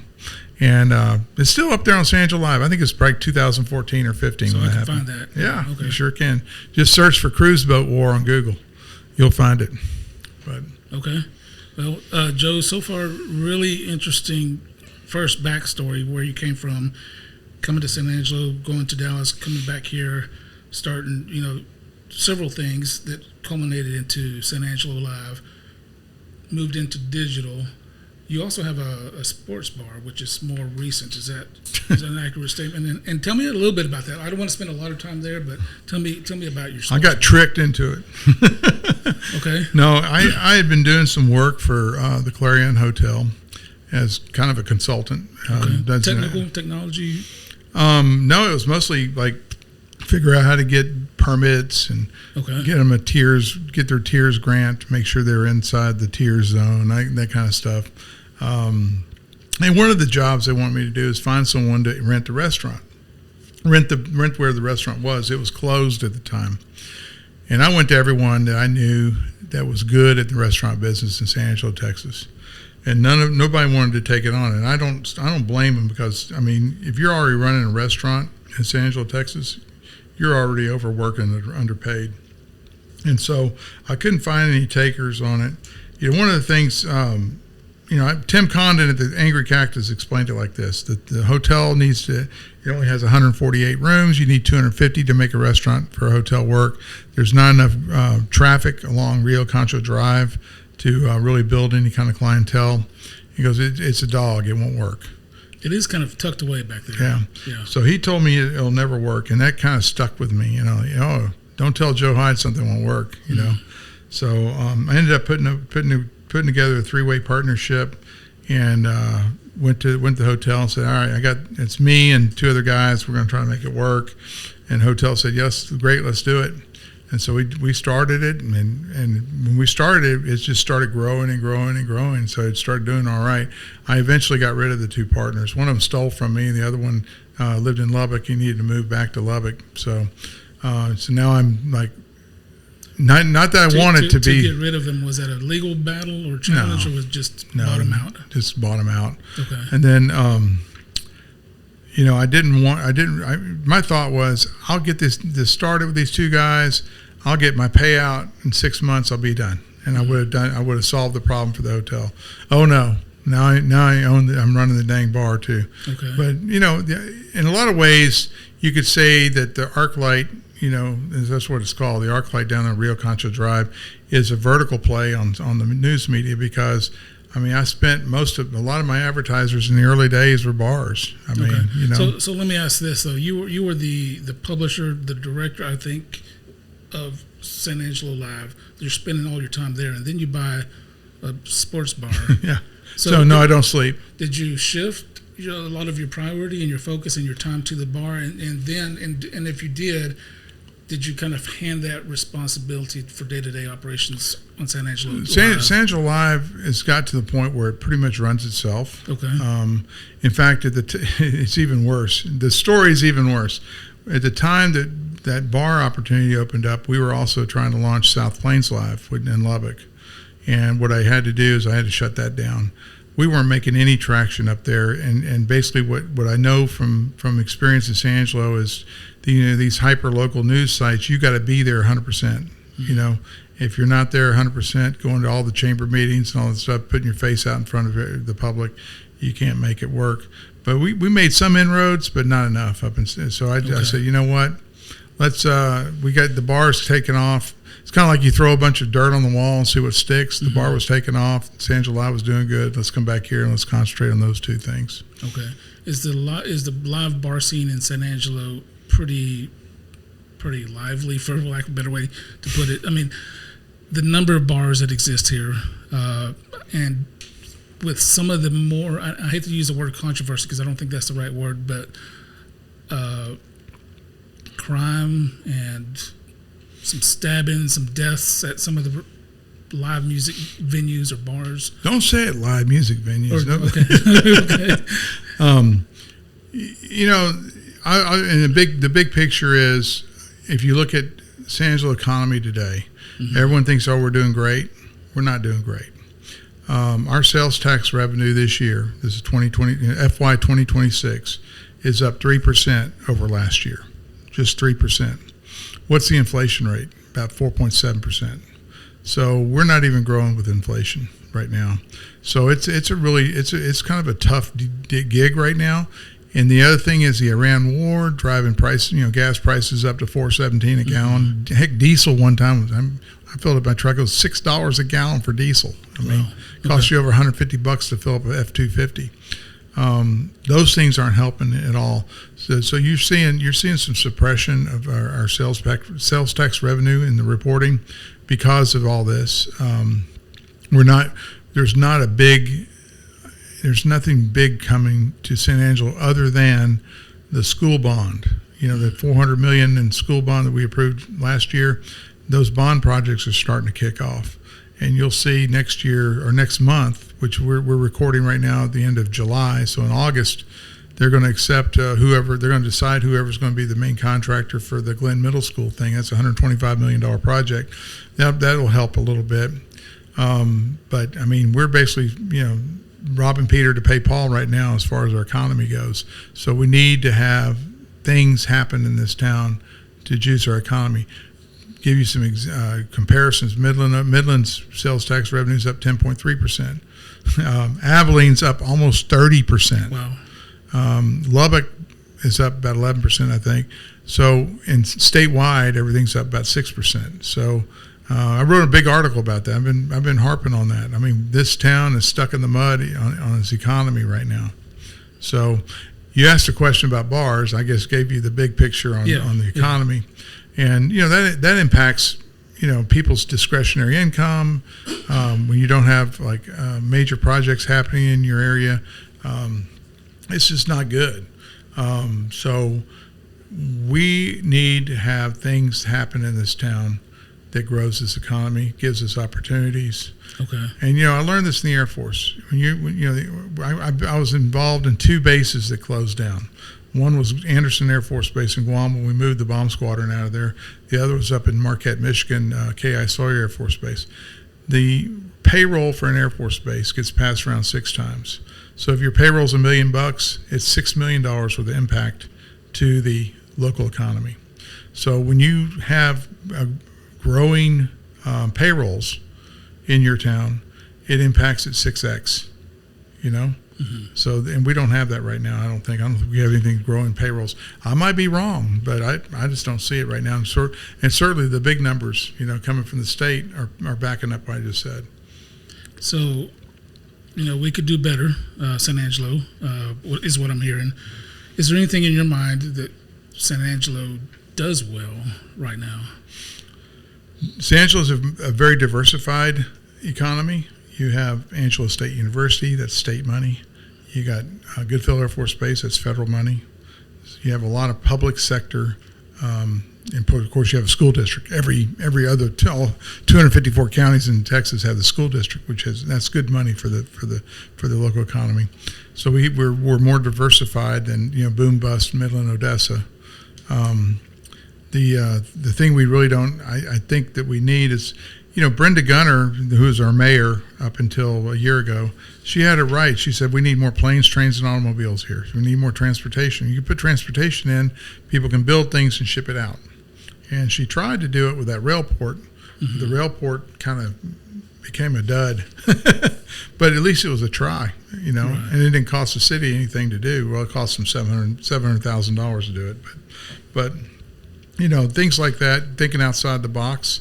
And it's still up there on San Angelo Live. I think it's probably 2014 or 15 So when I that can happened. find that. Yeah, Okay. you sure can. Just search for Cruise Boat War on Google. You'll find it. But Okay. Well, Joe, so far, really interesting first backstory where you came from, coming to San Angelo, going to Dallas, coming back here, starting, several things that culminated into San Angelo Live, moved into digital. You also have a sports bar, which is more recent. Is that an accurate statement? And tell me a little bit about that. I don't want to spend a lot of time there, but tell me about your. I got tricked into it. Okay. No, I had been doing some work for the Clarion Hotel as kind of a consultant. Okay. Technology. No, it was mostly like figure out how to get permits and get them get their tiers grant, make sure they're inside the tier zone, that kind of stuff. And one of the jobs they want me to do is find someone to rent the restaurant, rent where the restaurant was. It was closed at the time, and I went to everyone that I knew that was good at the restaurant business in San Angelo, Texas. And nobody wanted to take it on, and I don't blame them, because if you're already running a restaurant in San Angelo, Texas, you're already overworking and underpaid. And so I couldn't find any takers on it. One of the things, Tim Condon at the Angry Cactus explained it like this: that the hotel it only has 148 rooms. You need 250 to make a restaurant for a hotel work. There's not enough traffic along Rio Concho Drive to really build any kind of clientele. He goes, it's a dog, it won't work. It is kind of tucked away back there. Yeah. So he told me it'll never work, and that kind of stuck with me. Don't tell Joe Hyde something won't work. So I ended up putting together a 3-way partnership, and went to the hotel and said, all right, it's me and 2 other guys. We're going to try to make it work. And hotel said, yes, great, let's do it. And so we started it, and when we started it just started growing and growing and growing. So it started doing all right. I eventually got rid of the 2 partners. One of them stole from me, and the other one lived in Lubbock. He needed to move back to Lubbock. So now I'm like, not that I wanted to be. To get rid of him, was that a legal battle or challenge, or was just bottom out? Just bottom out. Okay. And then my thought was, I'll get this started with these 2 guys. I'll get my payout in 6 months. I'll be done. And I would have solved the problem for the hotel. Oh no. Now I'm running the dang bar too. Okay. But in a lot of ways, you could say that the ArcLight, that's what it's called, the ArcLight down on Rio Concho Drive, is a vertical play on the news media, because I spent a lot of my advertisers in the early days were bars. So let me ask this though: you were the publisher, the director, I think, of San Angelo Live. You're spending all your time there, and then you buy a sports bar. Yeah. So no, I don't sleep. Did you shift a lot of your priority and your focus and your time to the bar, and if you did you kind of hand that responsibility for day-to-day operations on San Angelo Live? San Angelo Live has got to the point where it pretty much runs itself. Okay. In fact, it's even worse. The story is even worse. At the time that bar opportunity opened up, we were also trying to launch South Plains Live in Lubbock. And what I had to do is I had to shut that down. We weren't making any traction up there. And basically what I know from experience in San Angelo is these hyper-local news sites, you got to be there 100%. If you're not there 100%, going to all the chamber meetings and all that stuff, putting your face out in front of the public, you can't make it work. But we made some inroads, but not enough. So I said, you know what? We got the bars taken off. It's kind of like you throw a bunch of dirt on the wall and see what sticks. The bar was taken off. San Angelo Live was doing good. Let's come back here and let's concentrate on those 2 things. Okay. Is the live bar scene in San Angelo pretty lively, for lack of a better way to put it? The number of bars that exist here, and with some of the more, I hate to use the word controversy because I don't think that's the right word, but crime and some stabbing, some deaths at some of the live music venues or bars. Don't say it, live music venues. Okay. And the big picture is, if you look at San Angelo economy today, everyone thinks, we're doing great. We're not doing great. Our sales tax revenue this year, this is 2020, FY 2026, is up 3% over last year, just 3%. What's the inflation rate? About 4.7%. So we're not even growing with inflation right now. So it's kind of a tough gig right now. And the other thing is the Iran war driving price, gas prices up to $4.17 a gallon. Heck, diesel one time, I filled up my truck. It was $6 a gallon for diesel. I mean, it costs you over $150 to fill up an F-250. Those things aren't helping at all. So you're seeing some suppression of our sales tax revenue in the reporting because of all this. There's nothing big coming to San Angelo other than the school bond. The $400 million in school bond that we approved last year. Those bond projects are starting to kick off, and you'll see next year or next month, which we're recording right now at the end of July. So in August, they're going to accept whoever. They're going to decide whoever's going to be the main contractor for the Glen Middle School thing. That's a $125 million project. That'll help a little bit. But I mean, we're basically robbing Peter to pay Paul right now as far as our economy goes. So we need to have things happen in this town to juice our economy. Give you some comparisons. Midland's sales tax revenue is up 10.3%. Abilene's up almost 30%. Wow. Lubbock is up about 11%, I think. So, and statewide, everything's up about 6%. So, I wrote a big article about that. I've been harping on that. I mean, this town is stuck in the mud on its economy right now. So, you asked a question about bars. I guess gave you the big picture on the economy, and that impacts people's discretionary income when you don't have like major projects happening in your area. It's just not good. So, we need to have things happen in this town that grows this economy, gives us opportunities. Okay. And I learned this in the Air Force. I was involved in two bases that closed down. One was Anderson Air Force Base in Guam when we moved the bomb squadron out of there. The other was up in Marquette, Michigan, K.I. Sawyer Air Force Base. The payroll for an Air Force base gets passed around 6 times. So if your payroll's $1 million, it's $6 million worth of impact to the local economy. So when you have growing payrolls in your town, it impacts it 6x, Mm-hmm. So, and we don't have that right now. I don't think we have anything growing payrolls. I might be wrong, but I just don't see it right now. And certainly the big numbers, coming from the state are backing up what I just said. So, we could do better, San Angelo, is what I'm hearing. Is there anything in your mind that San Angelo does well right now? San Angelo is a very diversified economy. You have Angelo State University, that's state money. You got Goodfield Air Force Base, that's federal money. You have a lot of public sector, and of course you have a school district. Every other 254 counties in Texas have the school district, that's good money for the local economy. So we're more diversified than boom bust Midland, Odessa. The thing we really don't, I think that we need is, Brenda Gunner, who is our mayor up until a year ago, she had it right. She said, we need more planes, trains, and automobiles here. So we need more transportation. You put transportation in, people can build things and ship it out. And she tried to do it with that railport. Mm-hmm. The railport kind of became a dud. But at least it was a try, right. And it didn't cost the city anything to do. Well, it cost them $700,000 to do it. But things like that, thinking outside the box.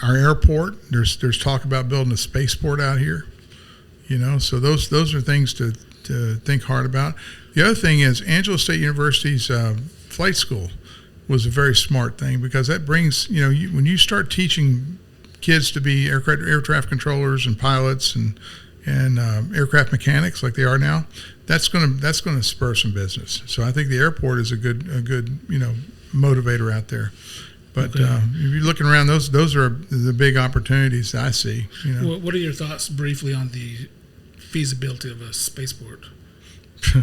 Our airport, there's talk about building a spaceport out here. So those are things to think hard about. The other thing is Angelo State University's flight school was a very smart thing because that brings, when you start teaching kids to be air traffic controllers and pilots and aircraft mechanics like they are now, that's going to spur some business. So I think the airport is a good motivator out there. But if you're looking around, those are the big opportunities I see. What are your thoughts briefly on the feasibility of a spaceport,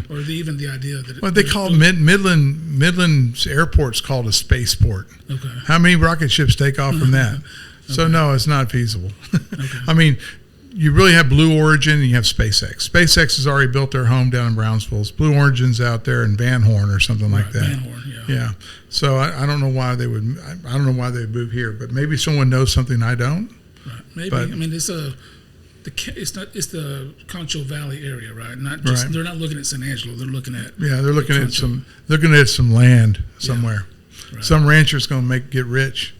or even the idea that? Well, they call Midland's airport's called a spaceport. Okay. How many rocket ships take off from that? Okay. So no, it's not feasible. Okay. I mean, you really have Blue Origin and you have SpaceX. SpaceX has already built their home down in Brownsville. Blue Origin's out there in Van Horn or something like that. Van Horn, yeah. Yeah. So I don't know why they would. I don't know why they would move here, but maybe someone knows something I don't. Right. Maybe. But, I mean, it's the Concho Valley area, right? Not just right. They're not looking at San Angelo. They're looking at they're looking at some land somewhere. Yeah. Right. Some rancher's going to get rich.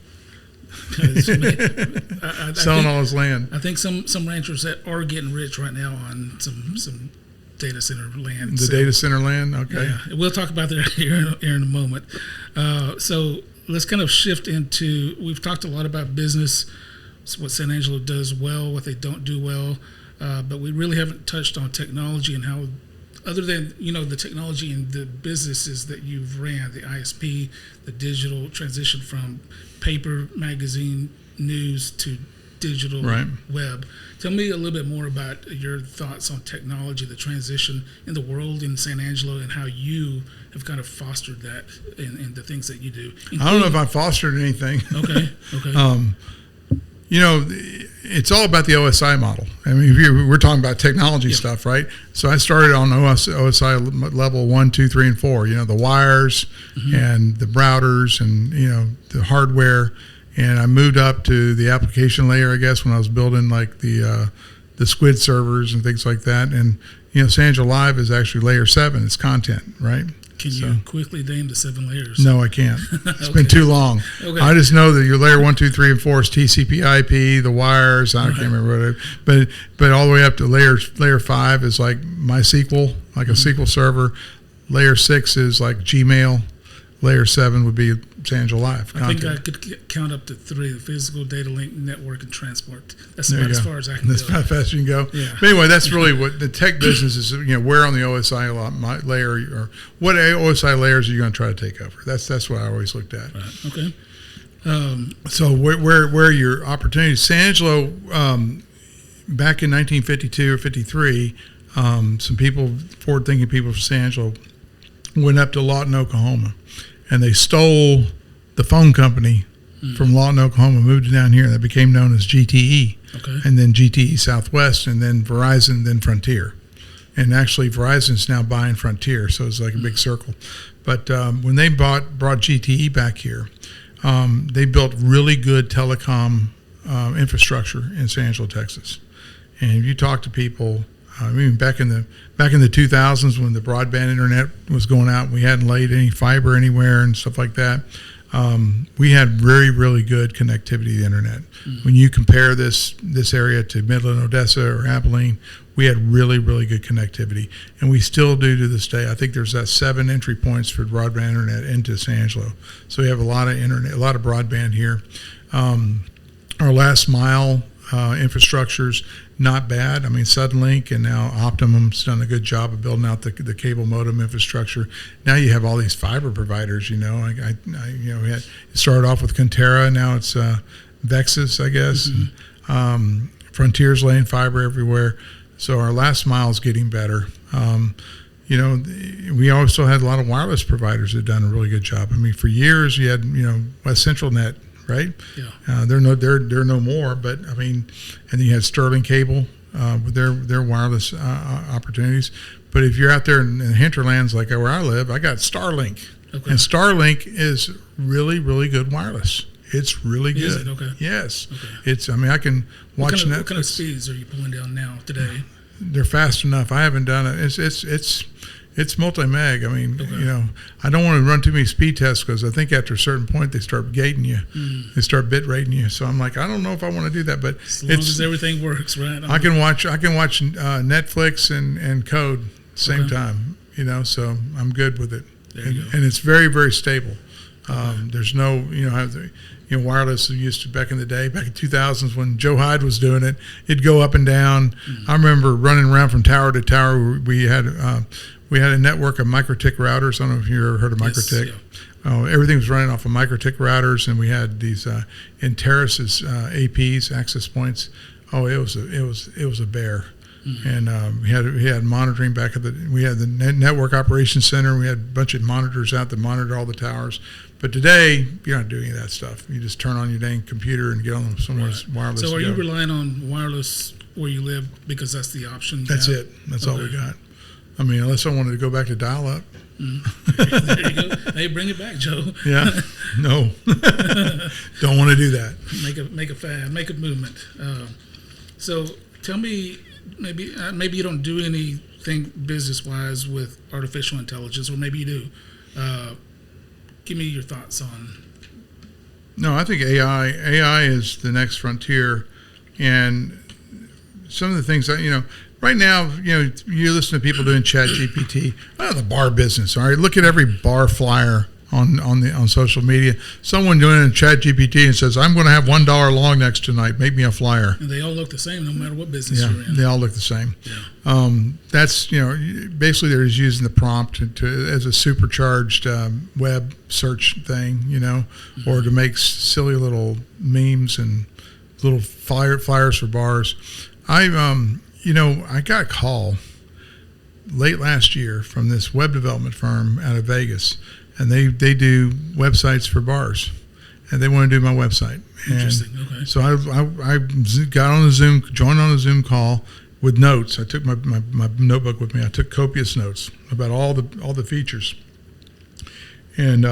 Selling all his land. I think some ranchers that are getting rich right now on some data center land. Data center land, okay. Yeah, we'll talk about that here in a moment. So let's kind of shift into. We've talked a lot about business, what San Angelo does well, what they don't do well, but we really haven't touched on technology and how. Other than the technology and the businesses that you've ran, the ISP, the digital transition from paper magazine news to digital web. Tell me a little bit more about your thoughts on technology, the transition in the world in San Angelo, and how you have kind of fostered that in the things that you do. I don't know if I fostered anything. Okay. It's all about the OSI model. I mean, we're talking about technology stuff, right? So I started on OSI level 1, 2, 3, and 4. The wires and the routers and the hardware, and I moved up to the application layer, I guess, when I was building like the Squid servers and things like that. And San Angelo Live is actually layer 7. It's content, right? Can you quickly name the 7 layers? No, I can't. It's been too long. Okay. I just know that your layer 1, 2, 3, and 4 is TCP/IP, the wires. I can't remember what it. But all the way up to layer 5 is like MySQL, like a SQL server. Layer 6 is like Gmail. Layer 7 would be San Angelo Live content. I think I could count up to 3: the physical, data link, network, and transport. That's about as far as I can go. That's about as fast as you can go. Yeah. But anyway, that's really what the tech business is. Where on the OSI layer, or what OSI layers are you going to try to take over? That's what I always looked at. Right. Okay. So where are your opportunities? San Angelo, back in 1952 or 53, some people, forward-thinking people from San Angelo, went up to Laughlin, Oklahoma, and they stole the phone company from Laughlin, Oklahoma, moved it down here, and it became known as GTE. Okay. And then GTE Southwest, and then Verizon, then Frontier. And actually, Verizon's now buying Frontier, so it's like a big circle. But when they brought GTE back here, they built really good telecom infrastructure in San Angelo, Texas. And if you talk to people, back in the 2000s when the broadband internet was going out, we hadn't laid any fiber anywhere and stuff like that. We had very, really good connectivity to the internet. When you compare this area to Midland, Odessa, or Abilene, we had really, really good connectivity, and we still do to this day. I think there's 7 entry points for broadband internet into San Angelo, so we have a lot of internet, a lot of broadband here. Our last mile infrastructure's not bad. I mean, Suddenlink and now Optimum's done a good job of building out the cable modem infrastructure. Now you have all these fiber providers. We had started off with Conterra, now it's Vexus, I guess. And, Frontier's laying fiber everywhere. So our last mile is getting better. We also had a lot of wireless providers that have done a really good job. I mean, for years you had West Central Net, right? Yeah. They're no more, but I mean, and then you had Sterling Cable with their wireless opportunities. But if you're out there in the hinterlands like where I live, I got Starlink, and Starlink is really, really good wireless. It's really good. Is it? Okay. Yes. Okay. It's. I mean, I can watch Netflix. What kind of speeds are you pulling down now today? They're fast enough. I haven't done it. It's multi-meg. I mean, I don't want to run too many speed tests because I think after a certain point they start gating you. They start bit rating you. So I'm like, I don't know if I want to do that. But as long as everything works, right? I can watch Netflix and code same time. So I'm good with it. There you go. And it's very, very stable. There's no wireless used to back in the day, back in 2000s when Joe Hyde was doing it. It'd go up and down. I remember running around from tower to tower. We had a network of microtik routers. I don't know if you ever heard of microtik. Yes, yeah. Everything was running off of microtik routers, and we had these Enteras's APs, access points. Oh, it was a bear. And we had monitoring back at we had the network operations center. We had a bunch of monitors out that monitor all the towers. But today, you're not doing any of that stuff. You just turn on your dang computer and get on somewhere wireless. So are you relying on wireless where you live because that's the option? That's it. That's all we got. I mean, unless I wanted to go back to dial-up. There you go. Hey, bring it back, Joe. Yeah. No. Don't want to do that. Make a fad, make a movement. So tell me, maybe you don't do anything business-wise with artificial intelligence, or maybe you do. Give me your thoughts on. No, I think AI is the next frontier, and some of the things that right now, you listen to people doing Chat GPT. The bar business. All right, look at every bar flyer on social media. Someone doing it in Chat GPT and says, "I'm going to have $1 long next tonight. Make me a flyer." And they all look the same, no matter what business you're in. They all look the same. Yeah. That's basically they're just using the prompt as a supercharged web search thing, or to make silly little memes and little flyers for bars. I got a call late last year from this web development firm out of Vegas, and they do websites for bars, and they want to do my website. Interesting. Okay. So I got on the Zoom, joined on a Zoom call with notes. I took my notebook with me. I took copious notes about all the features, and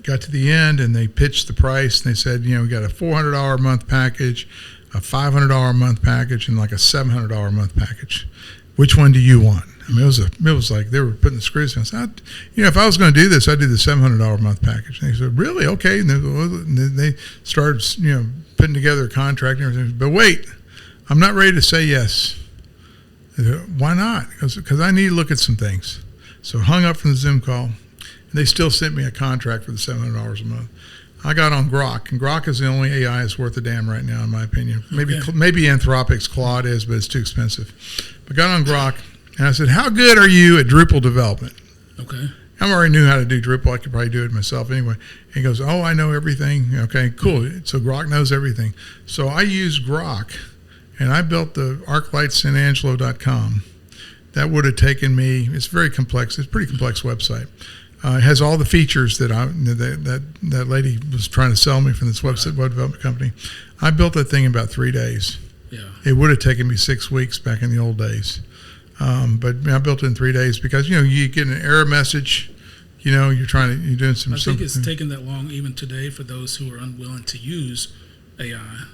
got to the end, and they pitched the price, and they said, we got a $400 a month package, a $500 a month package, and like a $700 a month package. Which one do you want? I mean, it was like they were putting the screws in. I said, if I was going to do this, I'd do the $700 a month package. And they said, really? Okay. And then they started, putting together a contract and everything. But wait, I'm not ready to say yes. They said, why not? Because I need to look at some things. So I hung up from the Zoom call, and they still sent me a contract for the $700 a month. I got on Grok, and Grok is the only AI that's worth a damn right now, in my opinion. Maybe Anthropic's Claude is, but it's too expensive. But got on Grok, and I said, how good are you at Drupal development? Okay. I already knew how to do Drupal. I could probably do it myself anyway. And he goes, oh, I know everything. Okay, cool. So Grok knows everything. So I used Grok, and I built the ArclightSanAngelo.com. That would have taken me, it's very complex. It's a pretty complex website. It has all the features that that lady was trying to sell me from this website web development company. I built that thing in about 3 days. Yeah. It would have taken me 6 weeks back in the old days. But I built it in 3 days because, you get an error message, you're doing some. I think it's taken that long even today for those who are unwilling to use AI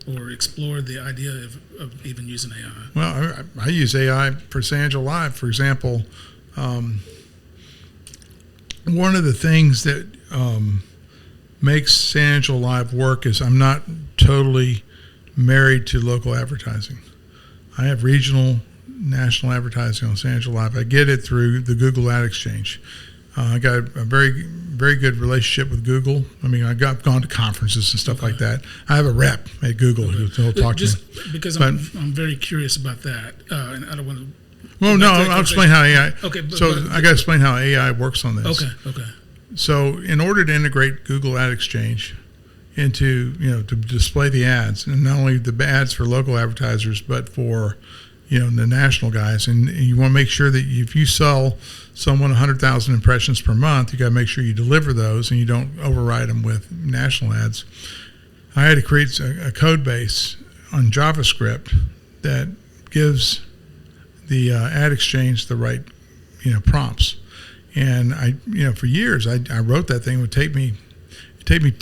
or explore the idea of even using AI. Well, I use AI for San Angelo Live, for example. One of the things that makes San Angelo Live work is I'm not totally married to local advertising. I have regional, national advertising on San Angelo Live. I get it through the Google Ad Exchange. I got a very, very good relationship with Google. I mean, I've gone to conferences and stuff like that. I have a rep at Google who'll talk to me. Just because I'm very curious about that, and I don't want to. Well, no, I'll explain how AI. Okay, I got to explain how AI works on this. Okay. So, in order to integrate Google Ad Exchange into, to display the ads, and not only the ads for local advertisers, but for, the national guys, and you want to make sure that if you sell someone 100,000 impressions per month, you got to make sure you deliver those and you don't override them with national ads. I had to create a code base on JavaScript that gives the ad exchange the right, prompts. And I, for years, I wrote that thing. It would take me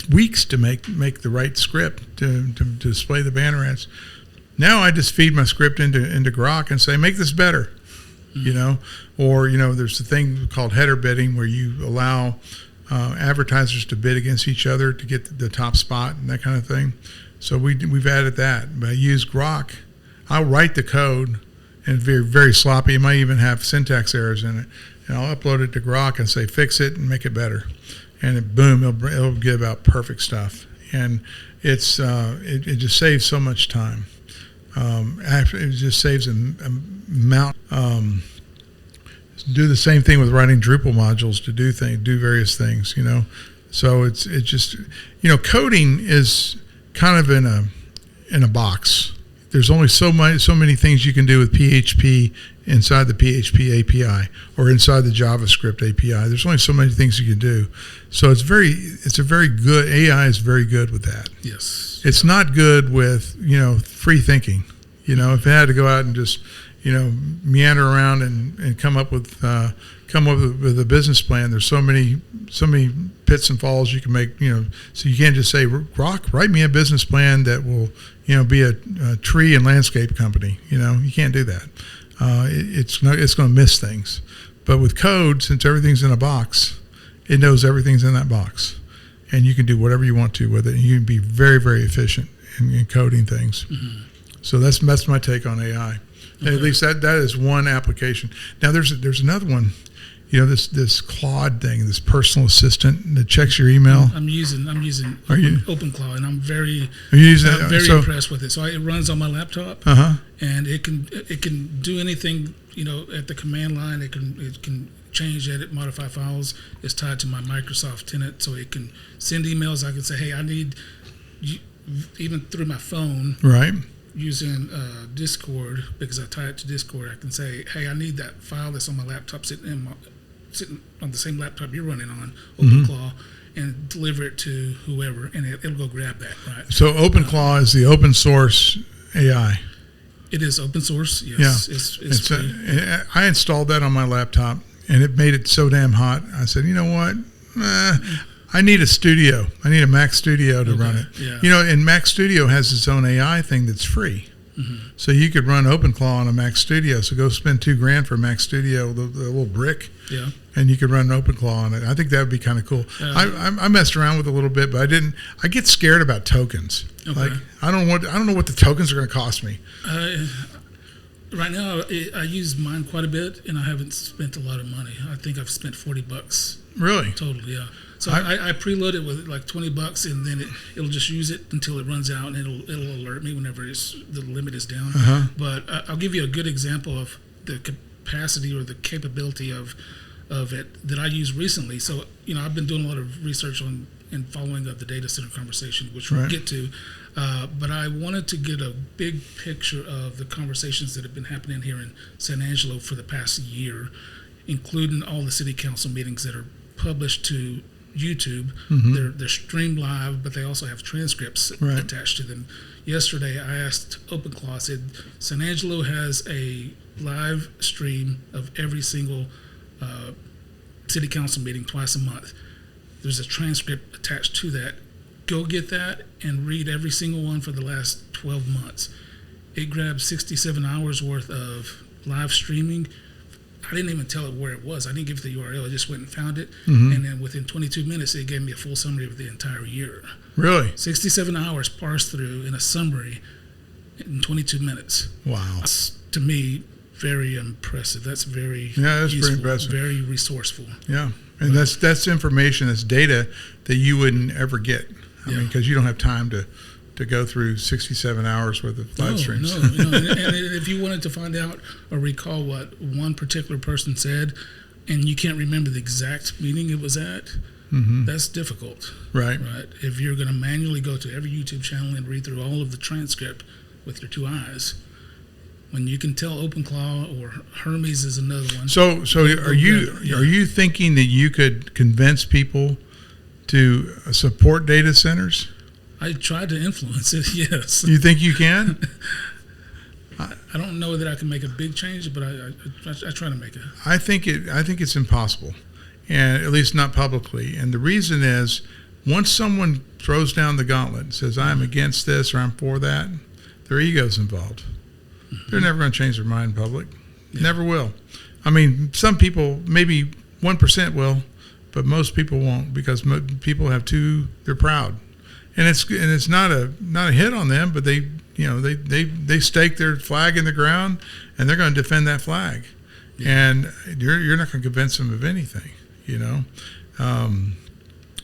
weeks to make the right script to display the banner ads. Now I just feed my script into Grok and say, make this better, or there's a thing called header bidding where you allow advertisers to bid against each other to get the top spot and that kind of thing. So we've added that. But I use Grok. I'll write the code, and very, very sloppy. It might even have syntax errors in it. And I'll upload it to Grok and say, fix it and make it better. And boom, it'll give out perfect stuff. And it just saves so much time. It just saves a amount. Do the same thing with writing Drupal modules to do various things, So it's just, coding is kind of in a box. There's only so many things you can do with PHP inside the PHP API or inside the JavaScript API. There's only so many AI is very good with that. Yes. It's not good with, free thinking. If it had to go out and just meander around and come up with a business plan, there's so many pits and falls you can make. So you can't just say, Grok, write me a business plan that will be a tree and landscape company. You can't do that. It's going to miss things. But with code, since everything's in a box, it knows everything's in that box, and you can do whatever you want to with it. And you can be very, very efficient in coding things. Mm-hmm. So that's my take on AI. Okay. At least that is one application. Now there's another one. This Claude thing, this personal assistant that checks your email. I'm using OpenClaw, and I'm very impressed with it. So it runs on my laptop, and it can do anything. At the command line, it can change, edit, modify files. It's tied to my Microsoft tenant, so it can send emails. I can say, hey, I need, even through my phone, right? Using Discord, because I tie it to Discord, I can say, hey, I need that file that's on my laptop sitting on the same laptop you're running on, OpenClaw, and deliver it to whoever, and it'll go grab that, right? So OpenClaw is the open source AI. It is open source, yes. Yeah. It's free. I installed that on my laptop, and it made it so damn hot. I said, you know what? I need a studio. I need a Mac Studio to run it. Yeah. And Mac Studio has its own AI thing that's free. Mm-hmm. So you could run OpenClaw on a Mac Studio. So go spend $2,000 for a Mac Studio, the little brick. Yeah. And you could run OpenClaw on it. I think that would be kind of cool. I messed around with it a little bit, but I didn't. I get scared about tokens. Okay. Like I don't know what the tokens are going to cost me. Right now, I use mine quite a bit, and I haven't spent a lot of money. I think I've spent $40. Really? Total, yeah. So I preload it with like $20, and then it'll just use it until it runs out, and it'll alert me whenever the limit is down. Uh-huh. But I'll give you a good example of the capacity or the capability of it that I used recently. So I've been doing a lot of research on and following up the data center conversation, which we'll get to. But I wanted to get a big picture of the conversations that have been happening here in San Angelo for the past year, including all the city council meetings that are published to YouTube. Mm-hmm. They're streamed live, but they also have transcripts attached to them. Yesterday, I asked OpenClaw, I said, San Angelo has a live stream of every single city council meeting twice a month. There's a transcript attached to that. Go get that and read every single one for the last 12 months. It grabbed 67 hours worth of live streaming. I didn't even tell it where it was. I didn't give it the URL. I just went and found it. Mm-hmm. And then within 22 minutes, it gave me a full summary of the entire year. Really? 67 hours parsed through in a summary in 22 minutes. Wow. That's, to me, very impressive. That's very that's useful, pretty impressive. Very resourceful. Yeah. And that's information, that's data that you wouldn't ever get. I mean, because you don't have time to go through 67 hours worth of live streams. No. And if you wanted to find out or recall what one particular person said, and you can't remember the exact meeting it was at, that's difficult. Right. If you're going to manually go to every YouTube channel and read through all of the transcript with your two eyes, when you can tell OpenClaw or Hermes is another one. So are you thinking that you could convince people to support data centers? I tried to influence it, yes. You think you can? I don't know that I can make a big change, but I try to make it. I think it's impossible, and at least not publicly. And the reason is, once someone throws down the gauntlet and says, I'm against this or I'm for that, their ego's involved. Mm-hmm. They're never going to change their mind in public. Yeah. Never will. I mean, some people, maybe 1% will, but most people won't, because people they're proud. And it's not a hit on them, but they stake their flag in the ground, and they're going to defend that flag. Yeah. And you're not going to convince them of anything,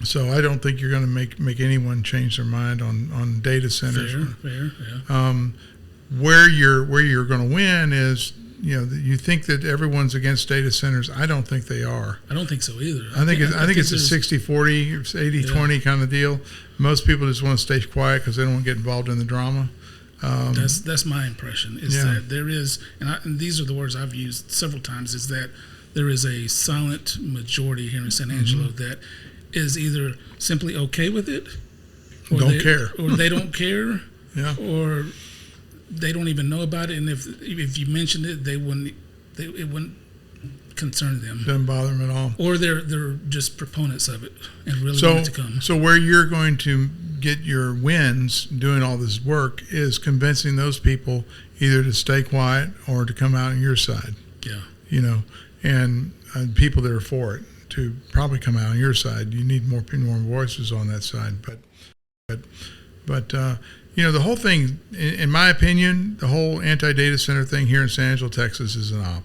So I don't think you're going to make anyone change their mind on data centers. Fair, yeah. Where you're going to win is, you think that everyone's against data centers. I don't think they are. I don't think so either. I think it's a 60-40, 80-20 kind of deal. Most people just want to stay quiet because they don't want to get involved in the drama. That's my impression. That there is, and these are the words I've used several times, is that there is a silent majority here in San Angelo that is either simply okay with it, or don't care, or they don't care, yeah, or they don't even know about it, and if you mentioned it, it wouldn't concern them. Doesn't bother them at all. Or they're just proponents of it and really want it to come. So where you're going to get your wins doing all this work is convincing those people either to stay quiet or to come out on your side. Yeah. And people that are for it to probably come out on your side. You need more voices on that side. But the whole thing, in my opinion, the whole anti-data center thing here in San Angelo, Texas, is an op.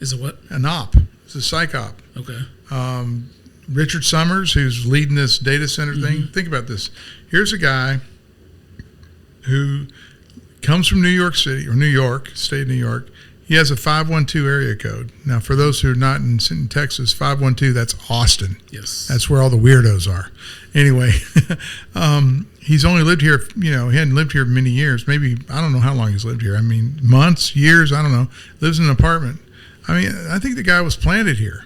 Is it what? An op. It's a psych op. Okay. Richard Summers, who's leading this data center thing, think about this. Here's a guy who comes from New York City, or New York, state of New York. He has a 512 area code. Now, for those who are not in Texas, 512, that's Austin. Yes. That's where all the weirdos are. Anyway, he's only lived here, he hadn't lived here many years. Maybe, I don't know how long he's lived here. I mean, months, years, I don't know. Lives in an apartment. I mean, I think the guy was planted here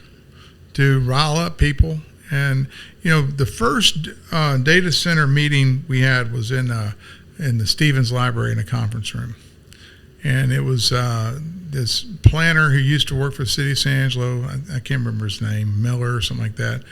to rile up people. And, the first data center meeting we had was in the Stevens Library in a conference room. And it was this planner who used to work for the city of San Angelo. I can't remember his name, Miller or something like that.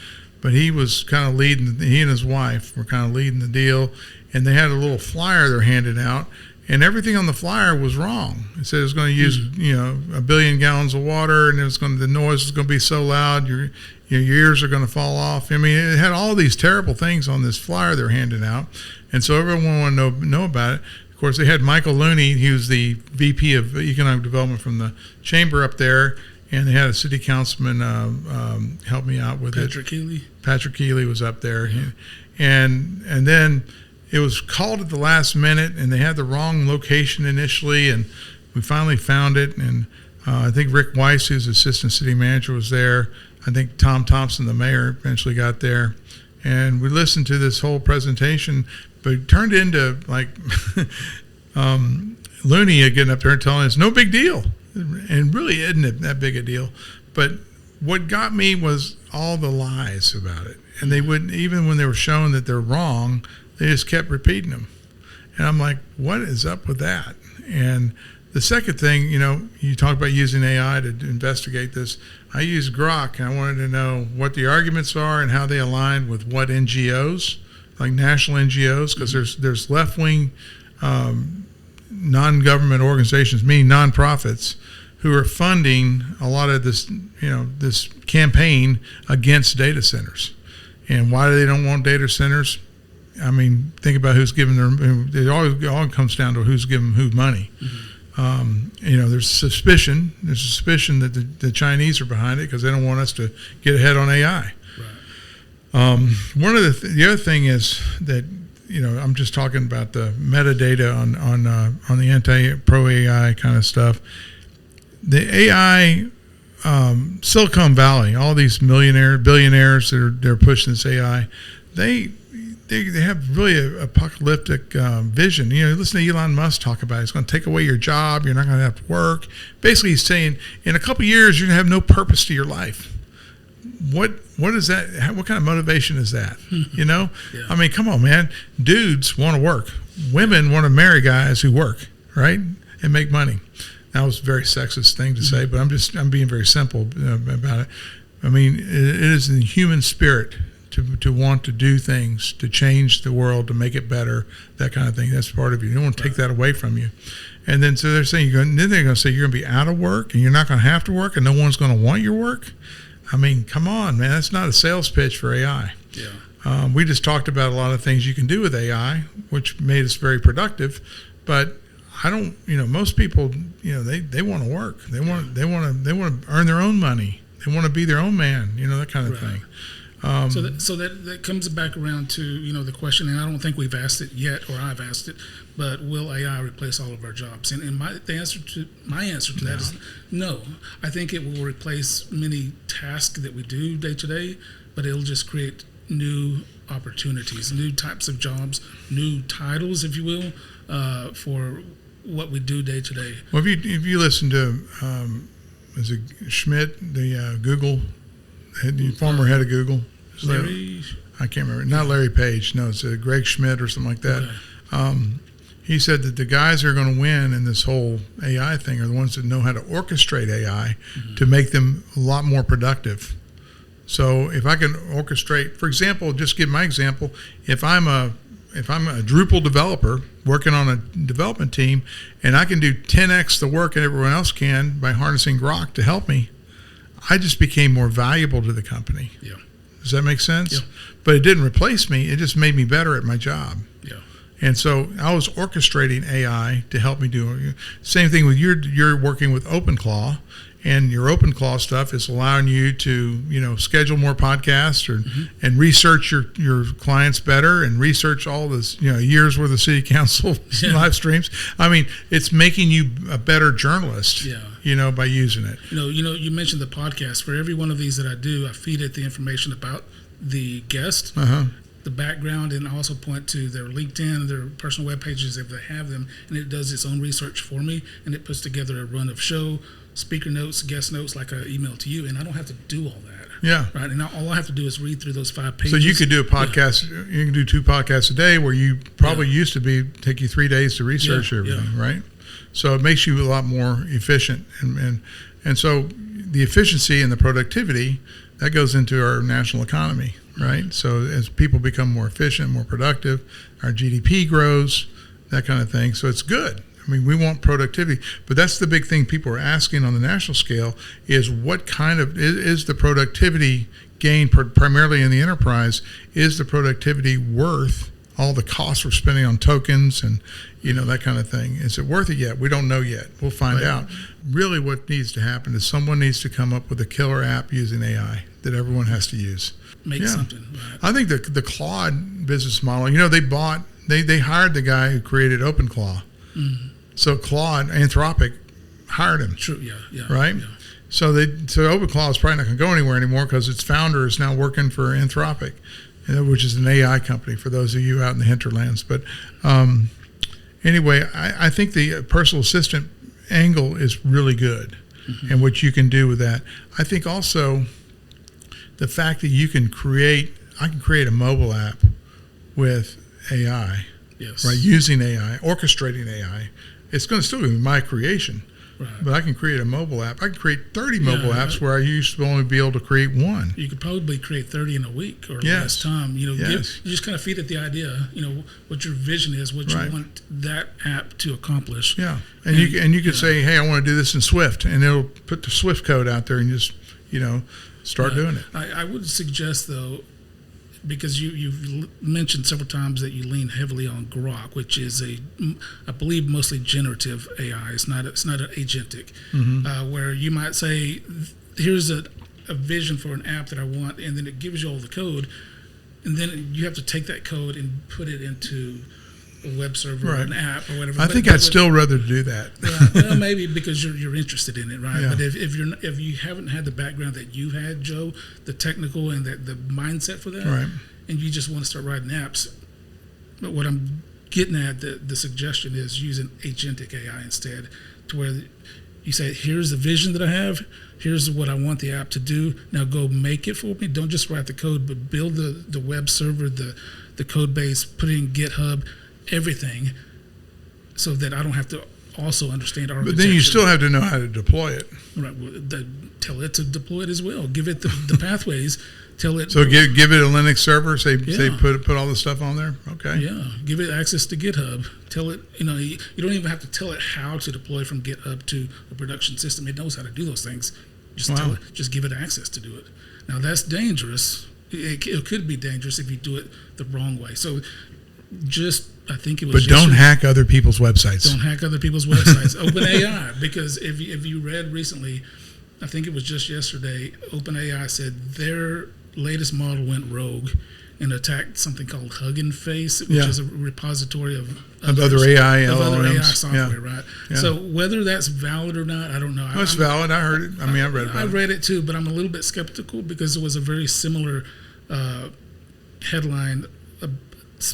But he was kind of leading, he and his wife were kind of leading the deal. And they had a little flyer they're handing out. And everything on the flyer was wrong. It said it was going to use, 1 billion gallons of water, and the noise was going to be so loud, your ears are going to fall off. I mean, it had all these terrible things on this flyer they're handing out. And so everyone wanted to know about it. Of course, they had Michael Looney, he was the VP of Economic Development from the chamber up there, and they had a city councilman help me out with Patrick Keeley. Patrick Keeley was up there. Yeah. And then it was called at the last minute, and they had the wrong location initially, and we finally found it. And I think Rick Weiss, who's assistant city manager, was there. I think Tom Thompson, the mayor, eventually got there. And we listened to this whole presentation, but it turned into like Looney getting up there and telling us, no big deal. And really isn't that big a deal. But what got me was all the lies about it. And they wouldn't, even when they were shown that they're wrong, they just kept repeating them. And I'm like, what is up with that? And the second thing, you talk about using AI to investigate this. I use Grok, and I wanted to know what the arguments are and how they align with what NGOs, like national NGOs, because there's left-wing non-government organizations, meaning nonprofits, who are funding a lot of this, this campaign against data centers. And why they don't want data centers? I mean, think about who's giving them. It all comes down to who's giving who money. There's suspicion. There's a suspicion that the Chinese are behind it because they don't want us to get ahead on AI. Right. One of the other thing is that I'm just talking about the metadata on the anti-pro AI kind of stuff. The AI, Silicon Valley, all these billionaires that they're pushing this AI, they have really a apocalyptic vision. Listen to Elon Musk talk about it. It's going to take away your job. You're not going to have to work. Basically, he's saying in a couple of years, you're going to have no purpose to your life. What is that? What kind of motivation is that? Yeah. I mean, come on, man. Dudes want to work. Women want to marry guys who work, right, and make money. That was a very sexist thing to say, but I'm being very simple about it. I mean, it is in the human spirit to want to do things, to change the world, to make it better, that kind of thing. That's part of you. You don't want to take that away from you. And then so they're saying then they're going to say you're going to be out of work and you're not going to have to work and no one's going to want your work. I mean, come on, man. That's not a sales pitch for AI. Yeah. We just talked about a lot of things you can do with AI, which made us very productive. But I don't. Most people, they want to work. They want to earn their own money. They want to be their own man. That kind of thing. So that comes back around to the question, and I don't think we've asked it yet, or I've asked it, but will AI replace all of our jobs? And my answer to that is no. I think it will replace many tasks that we do day to day, but it'll just create new opportunities, new types of jobs, new titles, if you will, for what we do day to day. Well, if you listen to is it Schmidt, the Google, the former head of Google? Larry? I can't remember. Not Larry Page. No, it's Greg Schmidt or something like that. Okay. He said that the guys who are going to win in this whole AI thing are the ones that know how to orchestrate AI to make them a lot more productive. So if I can orchestrate, for example, just give my example, if I'm a Drupal developer working on a development team and I can do 10x the work that everyone else can by harnessing Grok to help me, I just became more valuable to the company. Yeah. Does that make sense? Yeah. But it didn't replace me. It just made me better at my job. Yeah. And so I was orchestrating AI to help me do it. Same thing with you're working with OpenClaw, and your OpenClaw stuff is allowing you to, schedule more podcasts and research your clients better and research all this, years worth of city council live streams. I mean, it's making you a better journalist, by using it. You mentioned the podcast. For every one of these that I do, I feed it the information about the guest, the background, and I also point to their LinkedIn, their personal web pages if they have them, and it does its own research for me, and it puts together a run of show, speaker notes, guest notes, like I email to you, and I don't have to do all that. Yeah. Right. And all I have to do is read through those 5 pages. So you could do a podcast. Yeah. You can do 2 podcasts a day, where you probably used to take you 3 days to research everything, right? So it makes you a lot more efficient, and so the efficiency and the productivity that goes into our national economy, right? So as people become more efficient, more productive, our GDP grows, that kind of thing. So it's good. I mean, we want productivity, but that's the big thing people are asking on the national scale is what kind of is the productivity gain primarily in the enterprise? Is the productivity worth all the costs we're spending on tokens and that kind of thing? Is it worth it yet? We don't know yet. We'll find out. Really, what needs to happen is someone needs to come up with a killer app using AI that everyone has to use. Make something. Right. I think the Claude business model. They hired the guy who created OpenClaw. Mm-hmm. So Claude, Anthropic, hired him. True. Yeah. Right. Yeah. So OpenClaw is probably not going to go anywhere anymore because its founder is now working for Anthropic, which is an AI company for those of you out in the hinterlands. But anyway, I think the personal assistant angle is really good, and what you can do with that. I think also the fact that I can create a mobile app with AI, right? Using AI, orchestrating AI. It's going to still be my creation, but I can create a mobile app. I can create 30 mobile apps where I used to only be able to create 1. You could probably create 30 in a week or less time. You just kind of feed it the idea, what your vision is, what you want that app to accomplish. Yeah, and you could say, hey, I want to do this in Swift, and it'll put the Swift code out there and just, start doing it. I would suggest, though, because you've mentioned several times that you lean heavily on Grok, which is I believe mostly generative AI. It's not an agentic, where you might say, here's a vision for an app that I want, and then it gives you all the code, and then you have to take that code and put it into a web server or an app or whatever. I think I'd still rather do that. Well, maybe because you're interested in it, right? Yeah. But if you haven't had the background that you had, Joe, the technical and the mindset for that, and you just want to start writing apps, but what I'm getting at, the suggestion is using agentic AI instead, to where you say, here's the vision that I have, here's what I want the app to do, now go make it for me. Don't just write the code, but build the web server, the code base, put it in GitHub, everything, so that I don't have to also understand architecture. But then you still have to know how to deploy it. Right. Well, tell it to deploy it as well. Give it the pathways. Tell it. So give it a Linux server. Say put all the stuff on there. Okay. Yeah. Give it access to GitHub. Tell it. You don't even have to tell it how to deploy from GitHub to a production system. It knows how to do those things. Just tell it. Just give it access to do it. Now that's dangerous. It could be dangerous if you do it the wrong way. So I think it was. But don't hack other people's websites. Don't hack other people's websites. OpenAI, because if you read recently, I think it was just yesterday, OpenAI said their latest model went rogue and attacked something called Hugging Face, which is a repository of other AI LLMs. Software, right? Yeah. So whether that's valid or not, I don't know. It's valid. I heard it. I read about it. I read it too, but I'm a little bit skeptical because it was a very similar headline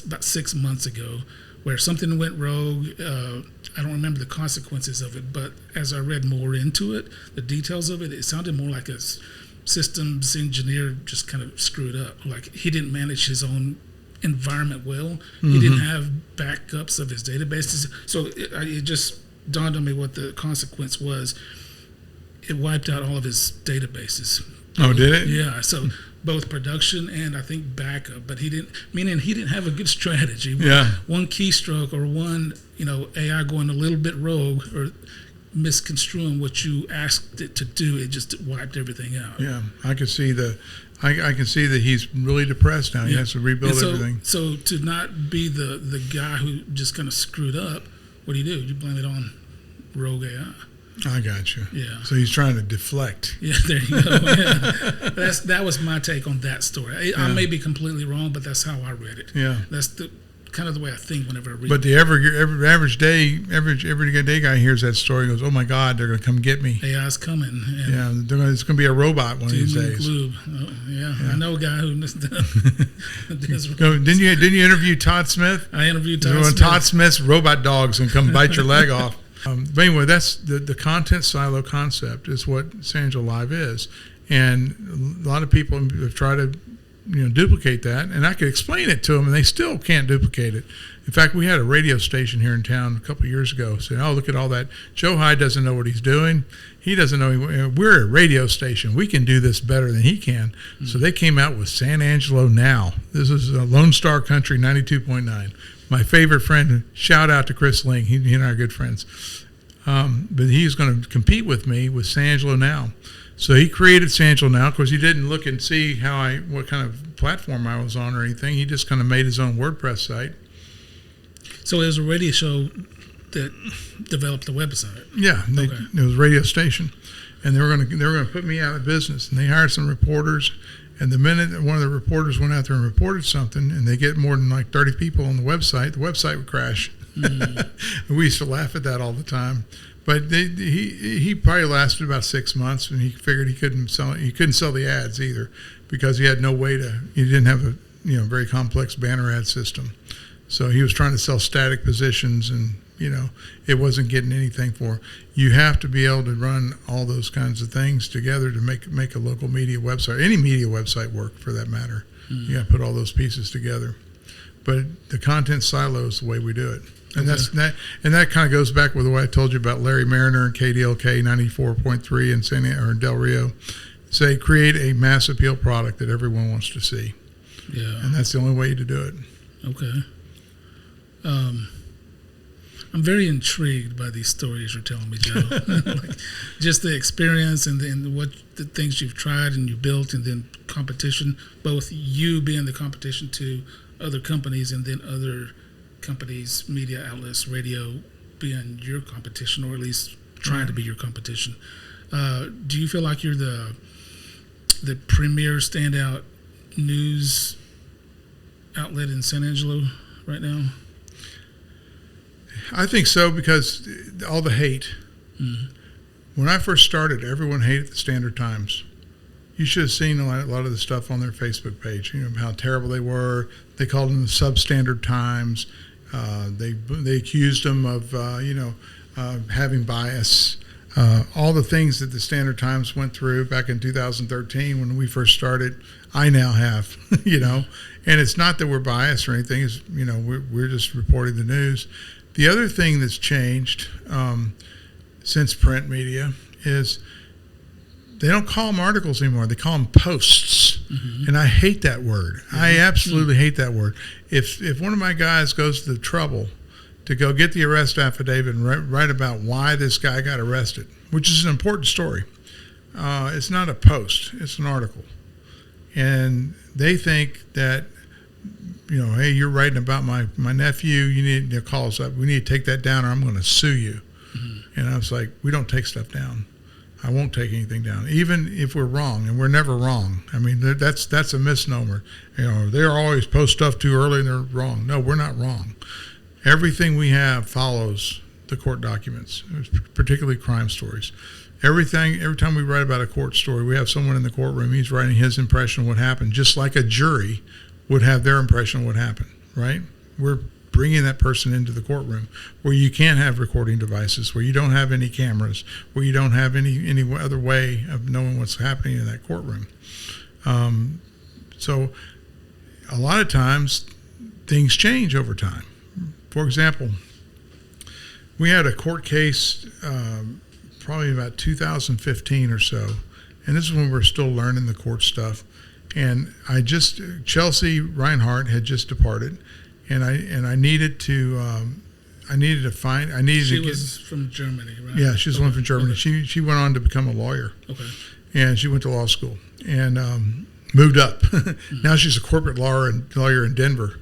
about 6 months ago where something went rogue. I don't remember the consequences of it, but as I read more into it, the details of it, it sounded more like a systems engineer just kind of screwed up. Like he didn't manage his own environment well. He didn't have backups of his databases. So it just dawned on me what the consequence was. It wiped out all of his databases. Oh, did it? Yeah. So both production and I think backup, but he didn't have a good strategy. Yeah. One keystroke or one, AI going a little bit rogue or misconstruing what you asked it to do, it just wiped everything out. Yeah, I can see I can see that he's really depressed now. He has to rebuild everything. So to not be the guy who just kind of screwed up, what do? You blame it on rogue AI. I got you. Yeah. So he's trying to deflect. Yeah, there you go. Yeah. That was my take on that story. I may be completely wrong, but that's how I read it. Yeah. That's the kind of the way I think whenever I read. But the average day guy hears that story and goes, "Oh my God, they're going to come get me." AI's coming. Yeah, it's going to be a robot one of these days. Yeah, I know a guy who does. Didn't you interview Todd Smith? I interviewed Todd Smith. Todd Smith's robot dog's going to come bite your leg off. But anyway, that's the content silo concept is what San Angelo Live is, and a lot of people have tried to duplicate that, and I could explain it to them, and they still can't duplicate it. In fact, we had a radio station here in town a couple of years ago saying, "Oh, look at all that. Joe Hyde doesn't know what he's doing. He doesn't know. We're a radio station. We can do this better than he can." Mm-hmm. So they came out with San Angelo Now. This is Lone Star Country 92.9. My favorite friend, shout out to Chris Ling. He and I are good friends. But he's going to compete with me with San Angelo Now. So he created San Angelo Now because he didn't look and see what kind of platform I was on or anything. He just kind of made his own WordPress site. So it was a radio show that developed the website. Yeah, it was a radio station, and they were going to put me out of business. And they hired some reporters. And the minute one of the reporters went out there and reported something, and they get more than like 30 people on the website would crash. We used to laugh at that all the time. But he probably lasted about 6 months, and he figured he couldn't sell the ads either because he had no way to. He didn't have a very complex banner ad system, so he was trying to sell static positions, and it wasn't getting anything for. You have to be able to run all those kinds of things together to make a local media website, any media website work for that matter. You got to put all those pieces together. But the content silo is the way we do it. And that kind of goes back with what I told you about Larry Mariner and KDLK 94.3 in Del Rio. Say create a mass appeal product that everyone wants to see. Yeah. And that's the only way to do it. Okay. I'm very intrigued by these stories you're telling me, Joe. Like, just the experience and what the things you've tried and you built, and then competition, both you being the competition to other companies and then other companies, media outlets, radio being your competition, or at least trying to be your competition. Do you feel like you're the premier standout news outlet in San Angelo right now? I think so, because all the hate. Mm-hmm. When I first started, everyone hated the Standard Times. You should have seen a lot of the stuff on their Facebook page. How terrible they were. They called them the substandard Times. They accused them of having bias. All the things that the Standard Times went through back in 2013 when we first started, I now have. And it's not that we're biased or anything. It's we're just reporting the news. The other thing that's changed since print media is they don't call them articles anymore. They call them posts. Mm-hmm. And I hate that word. Mm-hmm. I absolutely hate that word. If one of my guys goes to the trouble to go get the arrest affidavit and write about why this guy got arrested, which is an important story, it's not a post. It's an article. And they think that, hey, you're writing about my nephew. You need to call us up. We need to take that down or I'm going to sue you. Mm-hmm. And I was like, we don't take stuff down. I won't take anything down, even if we're wrong, and we're never wrong. I mean, that's a misnomer. They're always post stuff too early and they're wrong. No, we're not wrong. Everything we have follows the court documents, particularly crime stories. Every time we write about a court story, we have someone in the courtroom. He's writing his impression of what happened, just like a jury would have their impression of what happened, right? We're bringing that person into the courtroom where you can't have recording devices, where you don't have any cameras, where you don't have any other way of knowing what's happening in that courtroom. So a lot of times things change over time. For example, we had a court case probably about 2015 or so, and this is when we were still learning the court stuff. And Chelsea Reinhardt had just departed, and I needed to She was from Germany, right? Yeah, she was one from Germany. Okay. She went on to become a lawyer. Okay. And she went to law school and moved up. Now she's a corporate lawyer in Denver.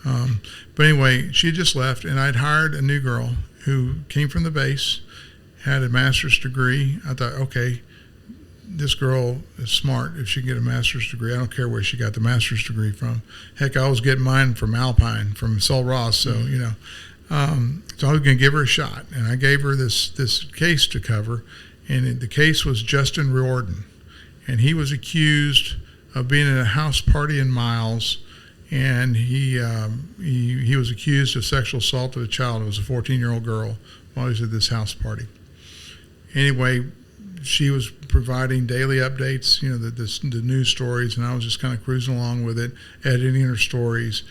But anyway, she had just left, and I'd hired a new girl who came from the base, had a master's degree. I thought, okay, this girl is smart if she can get a master's degree. I don't care where she got the master's degree from. Heck, I was getting mine from Alpine, from Sol Ross, so, you know. So I was going to give her a shot, and I gave her this case to cover, and the case was Justin Riordan, and he was accused of being at a house party in Miles, and he was accused of sexual assault of a child. It was a 14-year-old girl while he was at this house party. Anyway, she was providing daily updates, you know, the news stories, and I was just kind of cruising along with it, editing her stories.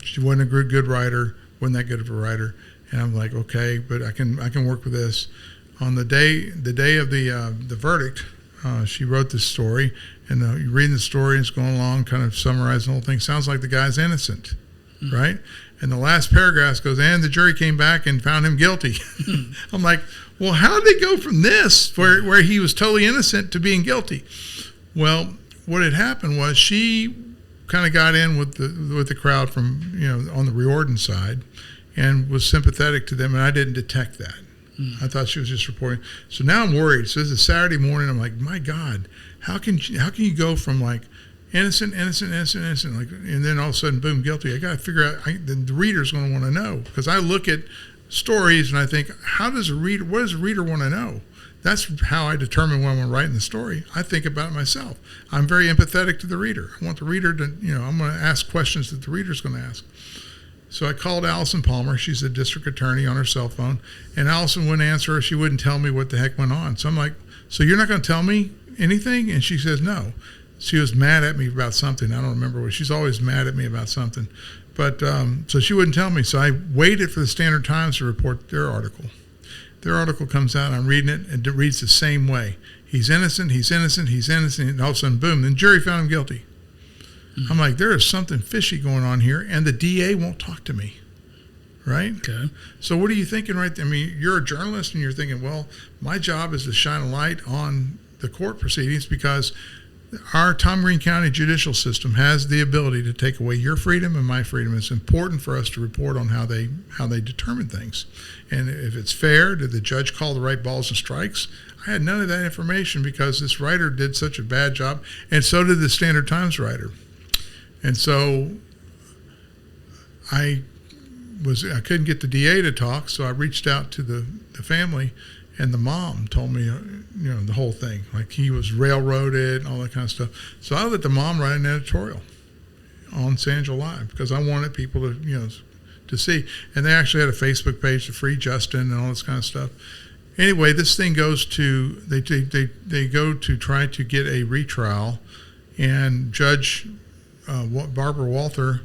She wasn't a good writer, wasn't that good of a writer, and I'm like, okay, but I can work with this. On the day of the verdict, she wrote this story, and you're reading the story, and it's going along, kind of summarizing the whole thing. Sounds like the guy's innocent, right? And the last paragraph goes, and the jury came back and found him guilty. I'm like, well, how did they go from this, where he was totally innocent, to being guilty? Well, what had happened was she kind of got in with the crowd from, you know, on the Riordan side, and was sympathetic to them, and I didn't detect that. I thought she was just reporting. So now I'm worried. So this is Saturday morning. I'm like, my God, how can you go from like innocent, like, and then all of a sudden, boom, guilty? I got to figure out. The reader's going to want to know, because I look at stories and I think, what does a reader want to know? That's how I determine when I'm writing the story. I think about it myself. I'm very empathetic to the reader. I want the reader to, you know, I'm going to ask questions that the reader's going to ask. So I called Allison Palmer. She's a district attorney, on her cell phone. And Allison wouldn't answer her. She wouldn't tell me what the heck went on. So I'm like, so you're not going to tell me anything? And she says, no. She was mad at me about something. I don't remember what. She's always mad at me about something. But so she wouldn't tell me. So I waited for the Standard Times to report their article. Their article comes out. I'm reading it, and it reads the same way. He's innocent. And all of a sudden, boom, the jury found him guilty. I'm like, there is something fishy going on here, and the DA won't talk to me, right? Okay. So what are you thinking right there? I mean, you're a journalist, and you're thinking, well, my job is to shine a light on the court proceedings, because our Tom Green County judicial system has the ability to take away your freedom and my freedom. It's important for us to report on how they determine things. And if it's fair, did the judge call the right balls and strikes? I had none of that information, because this writer did such a bad job, and so did the Standard Times writer. And so I couldn't get the DA to talk, so I reached out to the family, and the mom told me, you know, the whole thing, like he was railroaded and all that kind of stuff. So I let the mom write an editorial on San Angelo Live, because I wanted people to, you know, to see. And they actually had a Facebook page to free Justin and all this kind of stuff. Anyway, this thing goes to, they go to try to get a retrial, and Judge Barbara Walther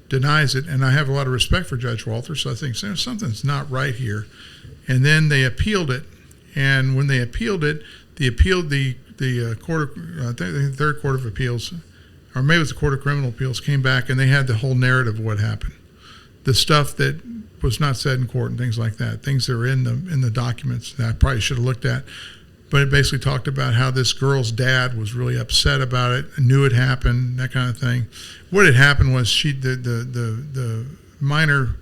denies it, and I have a lot of respect for Judge Walther, so I think something's not right here. And then they appealed it, and when they appealed it, the court, I think the Third Court of Appeals, or maybe it was the Court of Criminal Appeals, came back, and they had the whole narrative of what happened, the stuff that was not said in court and things like that, things that are in the documents that I probably should have looked at. But it basically talked about how this girl's dad was really upset about it, knew it happened, that kind of thing. What had happened was the minor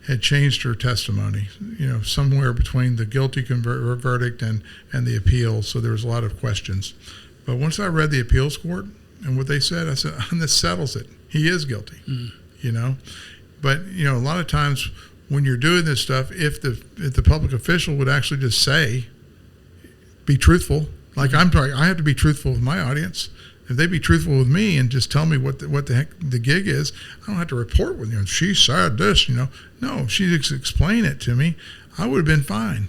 had changed her testimony, you know, somewhere between the guilty verdict and the appeal. So there was a lot of questions. But once I read the appeals court and what they said, I said, this settles it. He is guilty, you know. But, you know, a lot of times when you're doing this stuff, if the public official would actually just say, be truthful. Like I have to be truthful with my audience. If they be truthful with me and just tell me what the heck the gig is, I don't have to report with, you know, she said this, you know. No, she just explained it to me, I would have been fine.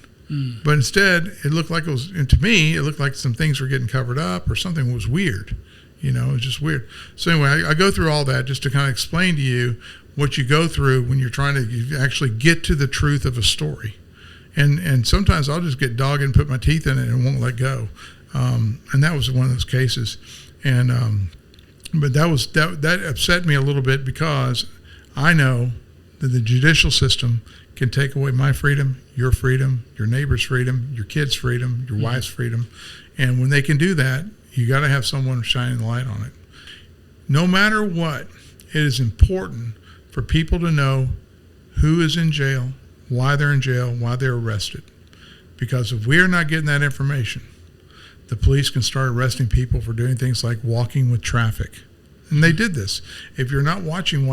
But instead, it looked like to me, it looked like some things were getting covered up, or something was weird. You know, it was just weird. So anyway, I go through all that just to kind of explain to you what you go through when you're trying to actually get to the truth of a story. And sometimes I'll just get dogged and put my teeth in it and won't let go. And that was one of those cases. And but that upset me a little bit, because I know that the judicial system can take away my freedom, your neighbor's freedom, your kid's freedom, your wife's freedom. And when they can do that, you got to have someone shining the light on it. No matter what, it is important for people to know who is in jail, why they're in jail, why they're arrested. Because if we're not getting that information, the police can start arresting people for doing things like walking with traffic. And they did this. If you're not watching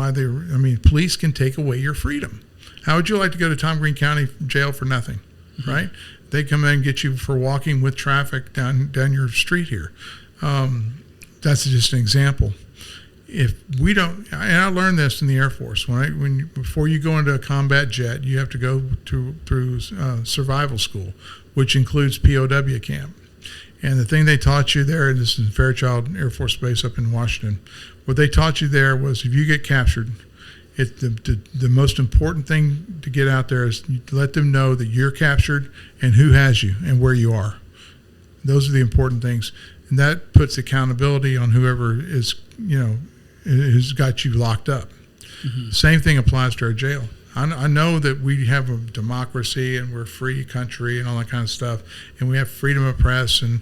police can take away your freedom. How would you like to go to Tom Green County jail for nothing, right? They come in and get you for walking with traffic down your street here. That's just an example. If we don't, and I learned this in the Air Force, before you go into a combat jet, you have to go through survival school, which includes POW camp. And the thing they taught you there, and this is in Fairchild Air Force Base up in Washington, what they taught you there was, if you get captured, the most important thing to get out there is to let them know that you're captured and who has you and where you are. Those are the important things. And that puts accountability on whoever is, who's got you locked up. Mm-hmm. Same thing applies to our jail. I know that we have a democracy and we're a free country and all that kind of stuff, and we have freedom of press and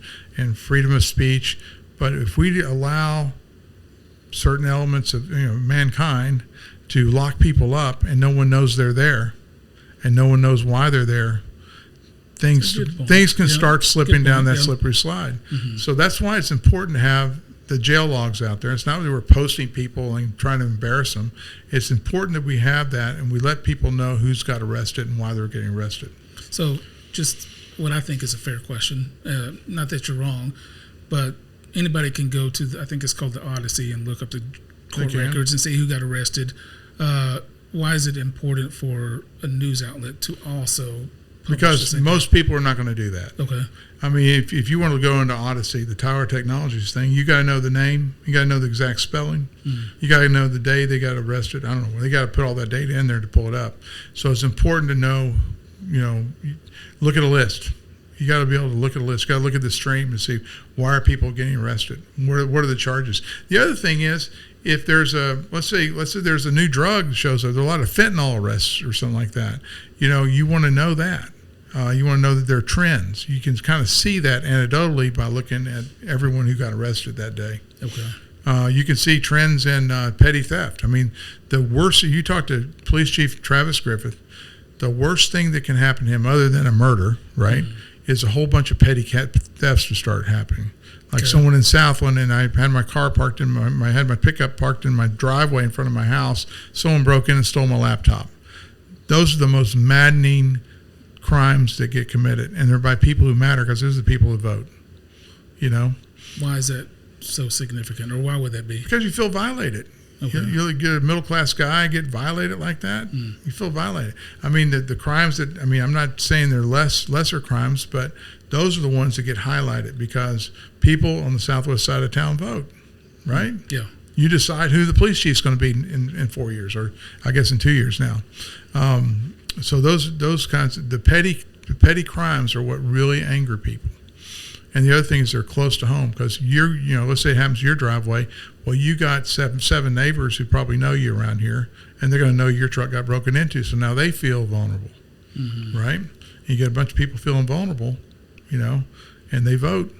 freedom of speech. But if we allow certain elements of mankind to lock people up and no one knows they're there and no one knows why they're there, things can start slipping down that slippery slide. Mm-hmm. So that's why it's important to have the jail logs out there. It's not that we're posting people and trying to embarrass them. It's important that we have that and we let people know who's got arrested and why they're getting arrested. So just what I think is a fair question, not that you're wrong, but anybody can go to, I think it's called the Odyssey, and look up the court records and see who got arrested. Why is it important for a news outlet to also publish? Because most people are not going to do that. Okay. I mean, if you want to go into Odyssey, the Tower Technologies thing, you got to know the name, you got to know the exact spelling, you got to know the day they got arrested. I don't know. They got to put all that data in there to pull it up. So it's important to know, look at a list. You got to be able to look at a list. You got to look at the stream and see, why are people getting arrested? What are the charges? The other thing is, if there's let's say there's a new drug that shows up, there's a lot of fentanyl arrests or something like that. You want to know that. You want to know that there are trends. You can kind of see that anecdotally by looking at everyone who got arrested that day. Okay. You can see trends in petty theft. I mean, the worst, you talk to Police Chief Travis Griffith, the worst thing that can happen to him, other than a murder, right, is a whole bunch of petty thefts to start happening. Like someone in Southland, and I had my car parked I had my pickup parked in my driveway in front of my house. Someone broke in and stole my laptop. Those are the most maddening crimes that get committed, and they're by people who matter, because those are the people who vote. Why is that so significant, or why would that be? Because you feel violated. Okay. You get a middle class guy get violated like that, you feel violated. I mean, the crimes that, I'm not saying they're lesser crimes, but those are the ones that get highlighted because people on the southwest side of town vote, right? Yeah. You decide who the police chief's going to be in 4 years, or I guess in 2 years now. So those kinds of the petty crimes are what really anger people. And the other thing is they're close to home, because let's say it happens to your driveway. Well, you got seven neighbors who probably know you around here, and they're going to know your truck got broken into. So now they feel vulnerable, right? And you get a bunch of people feeling vulnerable, and they vote.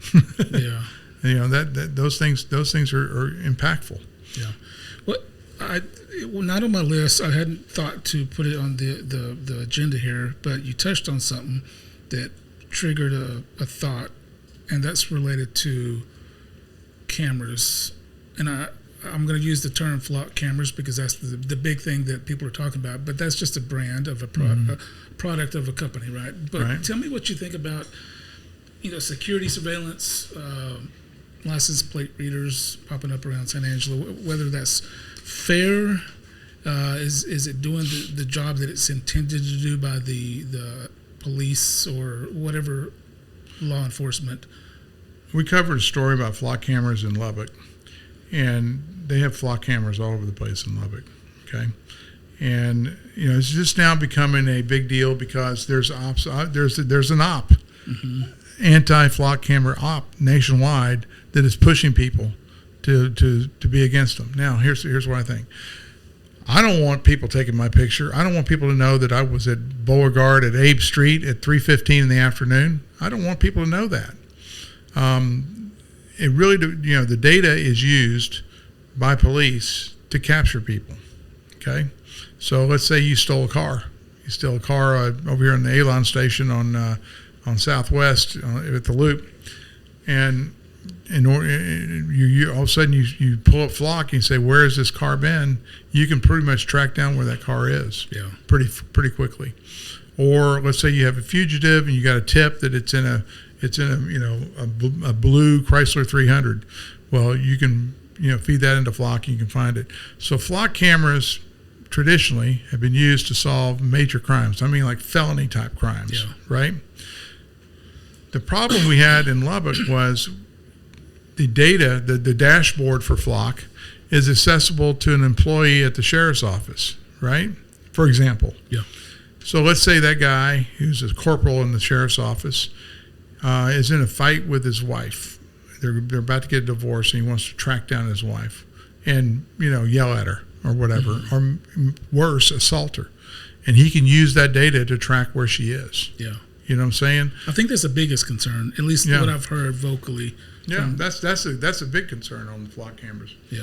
Yeah. Those things are impactful. Yeah. Well, not on my list. I hadn't thought to put it on the agenda here, but you touched on something that triggered a thought, and that's related to cameras. And I'm going to use the term flock cameras because that's the big thing that people are talking about, but that's just a brand of a product of a company, right? But Tell me what you think about, security surveillance, license plate readers popping up around San Angelo, whether that's fair. Is it doing the job that it's intended to do by the police or whatever law enforcement? We covered a story about flock cameras in Lubbock, and they have flock cameras all over the place in Lubbock, okay? And it's just now becoming a big deal because there's an op, anti-flock camera op nationwide that is pushing people to be against them. Now, here's what I think. I don't want people taking my picture. I don't want people to know that I was at Beauregard at Abe Street at 3:15 in the afternoon. I don't want people to know that. It really, the data is used by police to capture people. Okay, so let's say you stole a car. You stole a car over here on the Alon station on Southwest at the Loop, and you all of a sudden you pull up Flock and you say, where has this car been? You can pretty much track down where that car is. Yeah. Pretty quickly. Or let's say you have a fugitive and you got a tip that it's in a blue Chrysler 300. Well, you can feed that into Flock and you can find it. So Flock cameras traditionally have been used to solve major crimes. I mean, like felony type crimes, right? The problem we had in Lubbock was the data, the dashboard for Flock is accessible to an employee at the sheriff's office, right? For example. Yeah. So let's say that guy who's a corporal in the sheriff's office is in a fight with his wife. They're about to get a divorce and he wants to track down his wife and, yell at her or whatever, or worse, assault her. And he can use that data to track where she is. Yeah. You know what I'm saying? I think that's the biggest concern, at least what I've heard vocally. Yeah, that's a big concern on the Flock cameras. Yeah.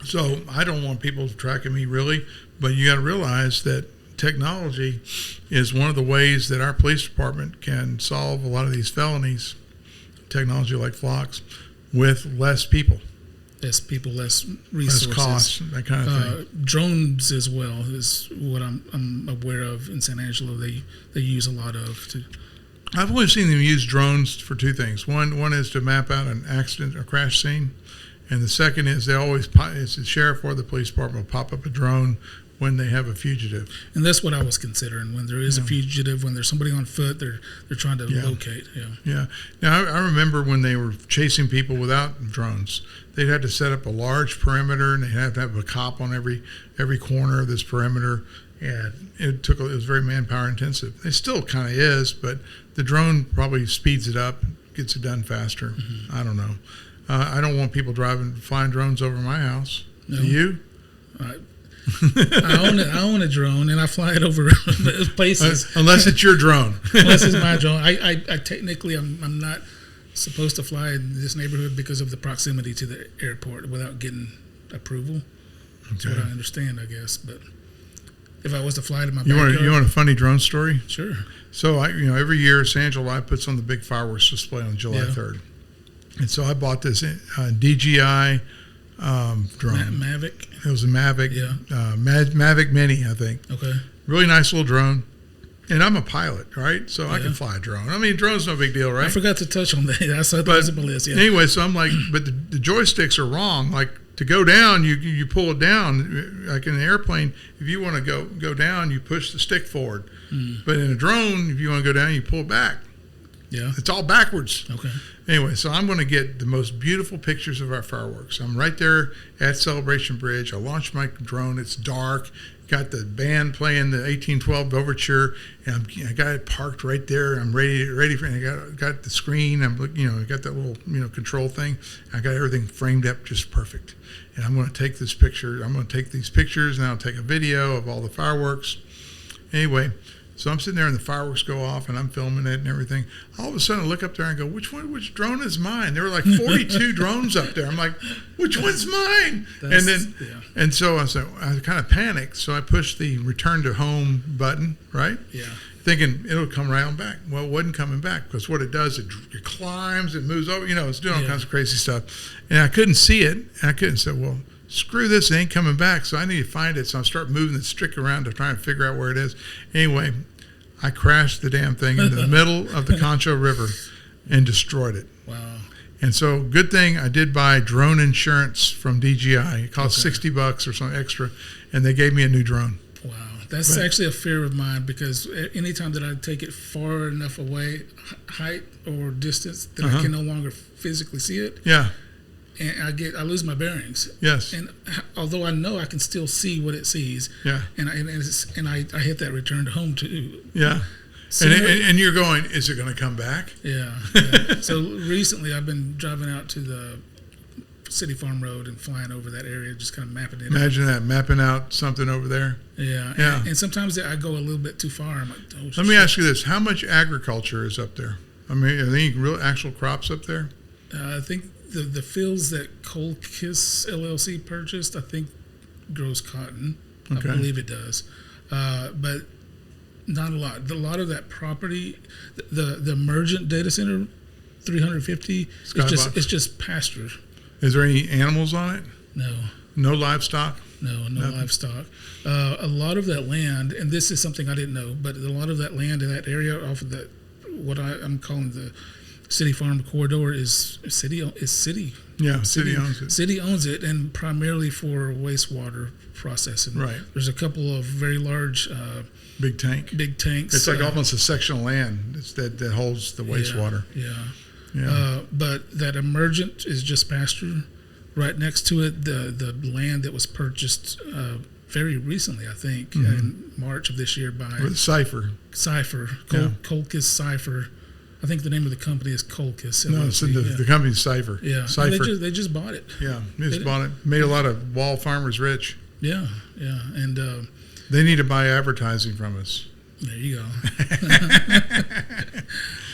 So I don't want people tracking me really, but you got to realize that technology is one of the ways that our police department can solve a lot of these felonies, technology like Flocks, with less people. Less people, less resources. Less costs, that kind of thing. Drones as well is what I'm aware of in San Angelo. They use a lot of. I've only seen them use drones for two things. One is to map out an accident or crash scene, and the second is it's the sheriff or the police department will pop up a drone when they have a fugitive. And that's what I was considering. When there is a fugitive, when there's somebody on foot, they're trying to locate. Yeah. Now I remember when they were chasing people without drones, they'd have to set up a large perimeter, and they'd have to have a cop on every corner of this perimeter, and it was very manpower intensive. It still kind of is, but the drone probably speeds it up, gets it done faster. I don't know. I don't want people flying drones over my house. No. Do you? I own a drone and I fly it over places. Unless it's your drone. Unless it's my drone. I technically I'm not supposed to fly in this neighborhood because of the proximity to the airport without getting approval. That's what I understand, I guess. But if I was to fly to my backyard, you want a funny drone story? Sure. So every year San Angelo Live puts on the big fireworks display on July 3rd, and so I bought this DJI drone. Mavic. It was a Mavic, Mavic Mini, I think. Okay. Really nice little drone. And I'm a pilot, right? So I can fly a drone. I mean, drone's no big deal, right? I forgot to touch on that. That's on the list. Yeah. Anyway, so I'm like, but the joysticks are wrong. Like to go down, you pull it down. Like in an airplane, if you want to go down, you push the stick forward. But in a drone, if you want to go down, you pull it back. Yeah. It's all backwards. Okay. Anyway, so I'm going to get the most beautiful pictures of our fireworks. I'm right there at Celebration Bridge. I launched my drone. It's dark. Got the band playing the 1812 Overture, and I got it parked right there. I'm ready for it. I got the screen. I got that little control thing. I got everything framed up just perfect. And I'm going to take this picture. I'm going to take these pictures, and I'll take a video of all the fireworks. Anyway, so I'm sitting there and the fireworks go off and I'm filming it and everything. All of a sudden I look up there and go, which drone is mine? There were like 42 drones up there. I'm like, which one's mine? And so I kind of panicked. So I pushed the return to home button, right? Yeah. Thinking it'll come right on back. Well, it wasn't coming back because what it does, it climbs, it moves over, it's doing all kinds of crazy stuff. And I couldn't see it. And I couldn't say, well, screw this, it ain't coming back. So I need to find it. So I start moving the stick around to try and figure out where it is. Anyway, I crashed the damn thing in the middle of the Concho River and destroyed it. Wow. And so good thing I did buy drone insurance from DJI. It cost $60 or something extra, and they gave me a new drone. Wow. That's actually a fear of mine because anytime that I take it far enough away, height or distance, that I can no longer physically see it. Yeah. and I lose my bearings. Yes. And although I know I can still see what it sees. Yeah. And I hit that return to home too. Yeah. And you're going, is it going to come back? Yeah. So recently I've been driving out to the City Farm Road and flying over that area, just kind of mapping it. Imagine that, mapping out something over there. Yeah. Yeah. And sometimes I go a little bit too far. I'm like, oh, Let me ask you this. How much agriculture is up there? I mean, are there any real actual crops up there? I think the fields that Colchis LLC purchased, I think grows cotton. Okay. I believe it does. But not a lot. A lot of that property, the Emergent Data Center 350, it's just pasture. Is there any animals on it? No. No livestock? No livestock. A lot of that land, and this is something I didn't know, but a lot of that land in that area off of that, what I'm calling the City Farm corridor is city. Yeah, city owns it. City owns it, and primarily for wastewater processing. Right. There's a couple of very large big tanks. It's like almost a section of land that holds the wastewater. Yeah. But that Emergent is just pasture. Right next to it, the land that was purchased very recently, I think, in March of this year by Cipher. Colchis Cipher. I think the name of the company is Colchis. No, it's the company's Cipher. Yeah, Cipher. They just bought it. Yeah, they just bought it. Made a lot of wall farmers rich. Yeah, and they need to buy advertising from us. There you go.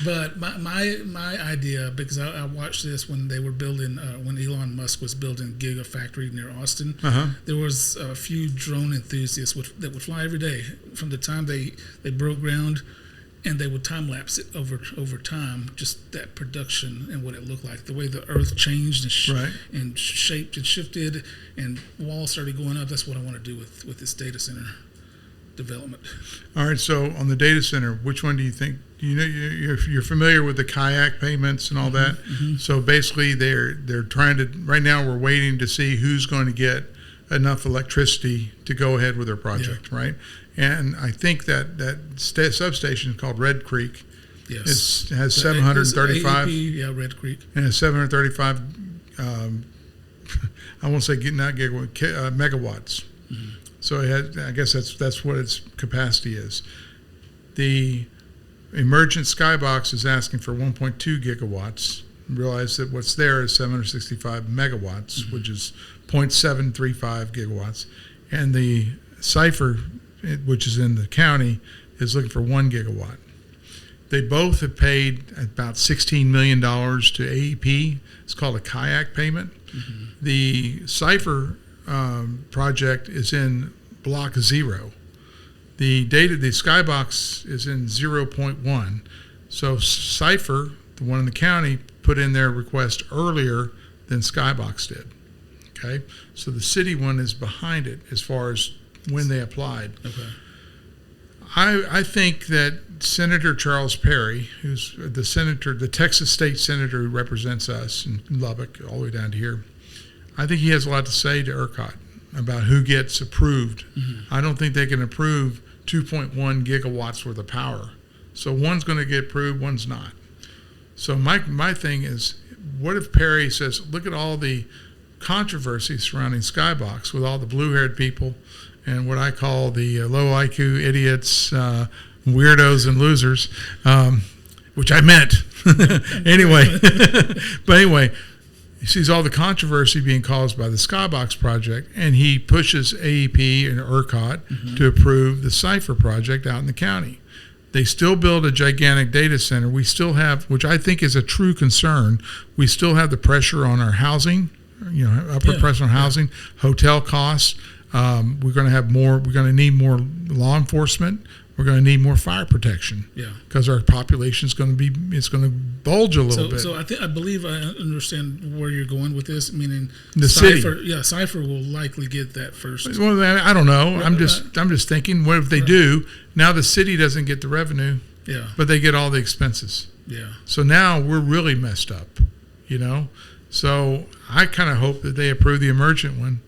But my idea, because I watched this when they were building, when Elon Musk was building Gigafactory near Austin, there was a few drone enthusiasts that would fly every day from the time they broke ground, and they would time lapse it over time, just that production and what it looked like, the way the Earth changed and shaped and shifted, and walls started going up. That's what I want to do with this data center development. All right, so on the data center, which one do you think? You're familiar with the kayak payments and all that. So basically, they're trying to. Right now, we're waiting to see who's going to get enough electricity to go ahead with their project, right? And I think that substation is called Red Creek. Yes, has 735. AEP, Red Creek. And has 735. I won't say not gigawatt, megawatts. So I guess that's what its capacity is. The Emergent Skybox is asking for 1.2 gigawatts. Realize that what's there is 765 megawatts, which is 0.735 gigawatts. And the Cipher, which is in the county, is looking for 1 gigawatt. They both have paid about $16 million to AEP. It's called a kayak payment. The Cipher project is in block 0. The Skybox is in 0.1. So Cipher, the one in the county, put in their request earlier than Skybox did. Okay, so the city one is behind it as far as when they applied. Okay. I think that Senator Charles Perry, who's the Texas state senator who represents us in Lubbock all the way down to here, I think he has a lot to say to ERCOT about who gets approved. I don't think they can approve 2.1 gigawatts worth of power. So one's going to get approved, one's not. So my thing is, what if Perry says, look at all the controversies surrounding Skybox with all the blue-haired people and what I call the low IQ idiots, weirdos and losers, which I meant. Anyway, but anyway, he sees all the controversy being caused by the Skybox project, and he pushes AEP and ERCOT to approve the Cipher project out in the county. They still build a gigantic data center. We still have, which I think is a true concern, we still have the pressure on our housing, upward pressure on housing, hotel costs. We're going to have more. We're going to need more law enforcement. We're going to need more fire protection. Yeah, because our population is going to be. It's going to bulge a little bit. So I believe I understand where you're going with this. Meaning the Cipher, city. Yeah, Cipher will likely get that first. Well, I don't know. I'm just thinking. What if they do? Now the city doesn't get the revenue. Yeah. But they get all the expenses. Yeah. So now we're really messed up. So I kind of hope that they approve the Emergent one,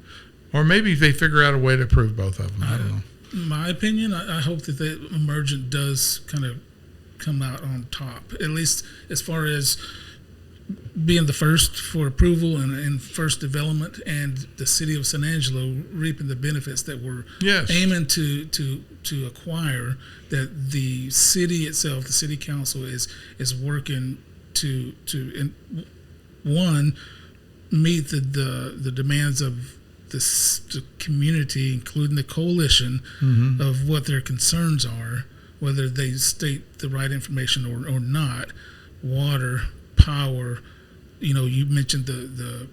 or maybe they figure out a way to approve both of them. I don't know. In my opinion, I hope that the Emergent does kind of come out on top, at least as far as being the first for approval and first development, and the city of San Angelo reaping the benefits that we're Yes. aiming to acquire, that the city itself, the city council is working to one, meet the demands of the community, including the coalition, of what their concerns are, whether they state the right information or not. Water, power, you mentioned the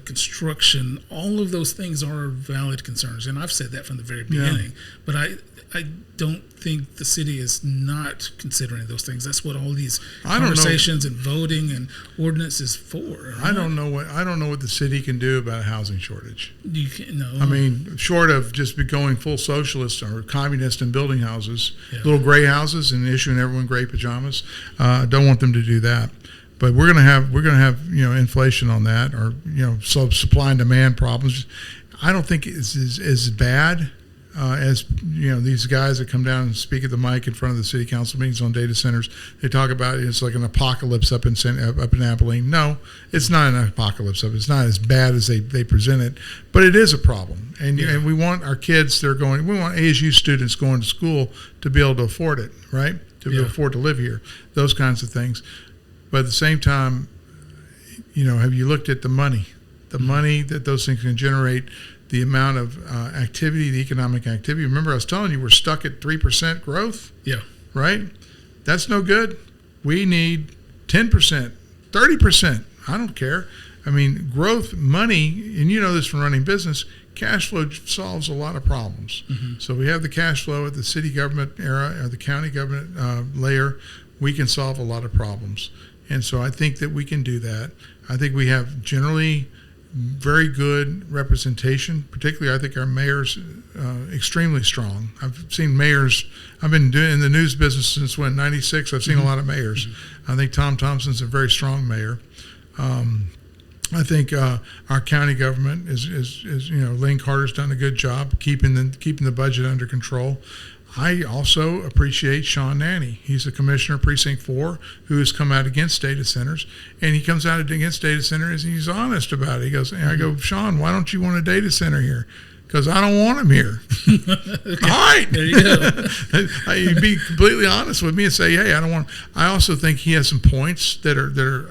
construction, all of those things are valid concerns, and I've said that from the very beginning. But I don't think the city is not considering those things. That's what all these conversations and voting and ordinance is for. Right? I don't know what the city can do about a housing shortage. You can't, no. I mean, short of just going full socialist or communist and building houses, little gray houses, and issuing everyone gray pajamas. Don't want them to do that. But we're going to have inflation on that, or supply and demand problems. I don't think it's as bad as these guys that come down and speak at the mic in front of the city council meetings on data centers. They talk about it's like an apocalypse up in Abilene. No, it's not an apocalypse. It's not as bad as they present it, but it is a problem. And and we want our kids we want ASU students going to school to be able to afford it, right? To be able to afford to live here. Those kinds of things. But at the same time, have you looked at the money that those things can generate, the amount of activity, the economic activity? Remember, I was telling you, we're stuck at 3% growth. Yeah. Right? That's no good. We need 10%, 30%. I don't care. I mean, growth, money, and you know this from running business, cash flow solves a lot of problems. So we have the cash flow at the city government era or the county government layer. We can solve a lot of problems. And so I think that we can do that. I think we have generally very good representation. Particularly, I think our mayor's extremely strong. I've seen mayors. I've been doing in the news business since 96. I've seen a lot of mayors. I think Tom Thompson's a very strong mayor. I think our county government is Lane Carter's done a good job keeping the budget under control. I also appreciate Sean Nanny. He's the commissioner of Precinct 4 who has come out against data centers. And he comes out against data centers and he's honest about it. He goes, I go, Sean, why don't you want a data center here? Because I don't want them here. Okay. All right. There you go. You'd be completely honest with me and say, hey, I don't want. I also think he has some points that are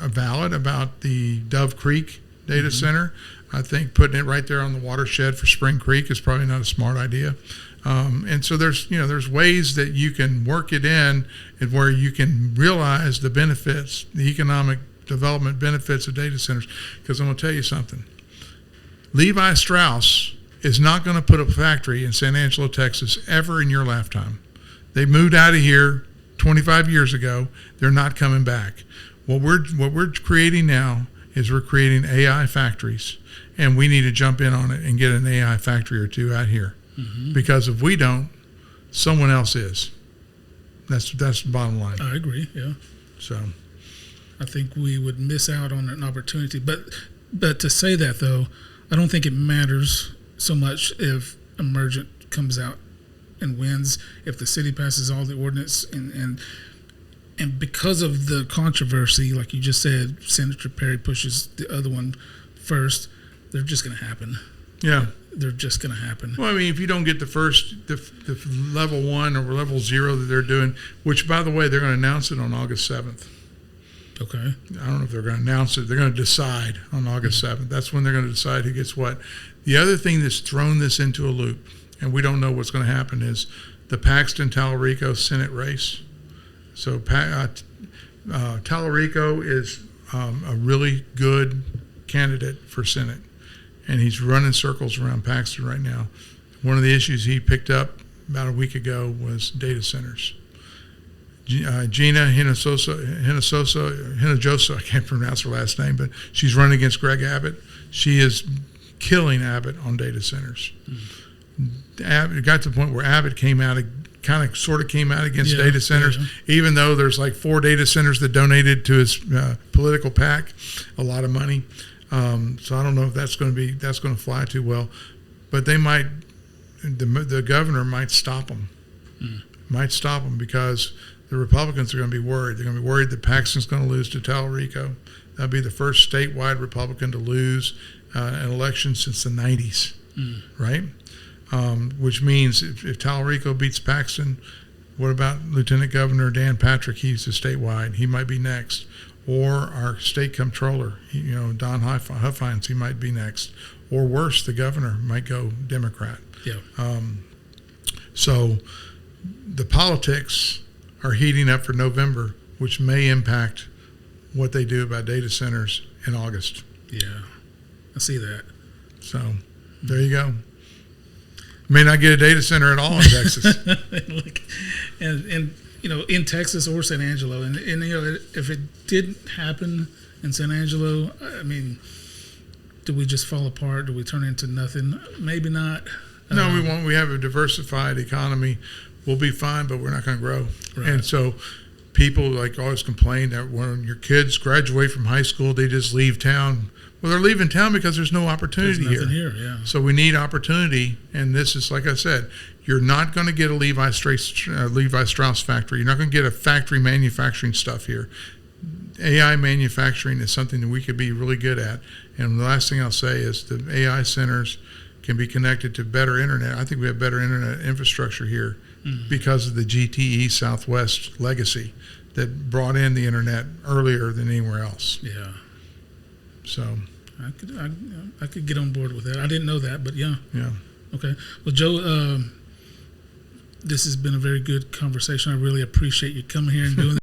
valid about the Dove Creek data center. I think putting it right there on the watershed for Spring Creek is probably not a smart idea. And so there's ways that you can work it in and where you can realize the benefits, the economic development benefits of data centers. Because I'm going to tell you something. Levi Strauss is not going to put a factory in San Angelo, Texas ever in your lifetime. They moved out of here 25 years ago. They're not coming back. What we're creating now is we're creating AI factories, and we need to jump in on it and get an AI factory or two out here. Because if we don't, someone else is. That's the bottom line. I agree. Yeah. So, I think we would miss out on an opportunity. But to say that though, I don't think it matters so much if Emergent comes out and wins, if the city passes all the ordinance, and because of the controversy, like you just said, Senator Perry pushes the other one first. They're just going to happen. Yeah. They're just going to happen. Well, I mean, if you don't get the level 1 or level 0 that they're doing, which, by the way, they're going to announce it on August 7th. Okay. I don't know if they're going to announce it. They're going to decide on August 7th. That's when they're going to decide who gets what. The other thing that's thrown this into a loop, and we don't know what's going to happen, is the Paxton-Tallarico Senate race. So Tallarico is a really good candidate for Senate. And he's running circles around Paxton right now. One of the issues he picked up about a week ago was data centers. Gina Hinojosa, I can't pronounce her last name, but she's running against Greg Abbott. She is killing Abbott on data centers. It got to the point where Abbott came out against data centers, even though there's like 4 data centers that donated to his political PAC a lot of money. So I don't know if that's going to fly too well, but they might. The governor might stop them. Might stop them because the Republicans are going to be worried. They're going to be worried that Paxton's going to lose to Tallarico. That'll be the first statewide Republican to lose an election since the 90s, right? Which means if Talarico beats Paxton, what about Lieutenant Governor Dan Patrick? He's a statewide. He might be next. Or our state comptroller, Don Huffines, he might be next. Or worse, the governor might go Democrat. Yeah. So the politics are heating up for November, which may impact what they do about data centers in August. Yeah, I see that. So there you go. May not get a data center at all in Texas. and in Texas or San Angelo, and if it didn't happen in San Angelo, I mean, do we just fall apart? Do we turn into nothing? Maybe not. No, we won't. We have a diversified economy. We'll be fine, but we're not going to grow. Right. And so people always complain that when your kids graduate from high school, they just leave town. Well, they're leaving town because there's no opportunity There's nothing here. Yeah. So we need opportunity, and this is, like I said, you're not going to get a Levi Strauss factory. You're not going to get a factory manufacturing stuff here. AI manufacturing is something that we could be really good at. And the last thing I'll say is the AI centers can be connected to better internet. I think we have better internet infrastructure here because of the GTE Southwest legacy that brought in the internet earlier than anywhere else. Yeah. So I could get on board with that. I didn't know that, but yeah. Yeah. Okay. Well, Joe, this has been a very good conversation. I really appreciate you coming here and doing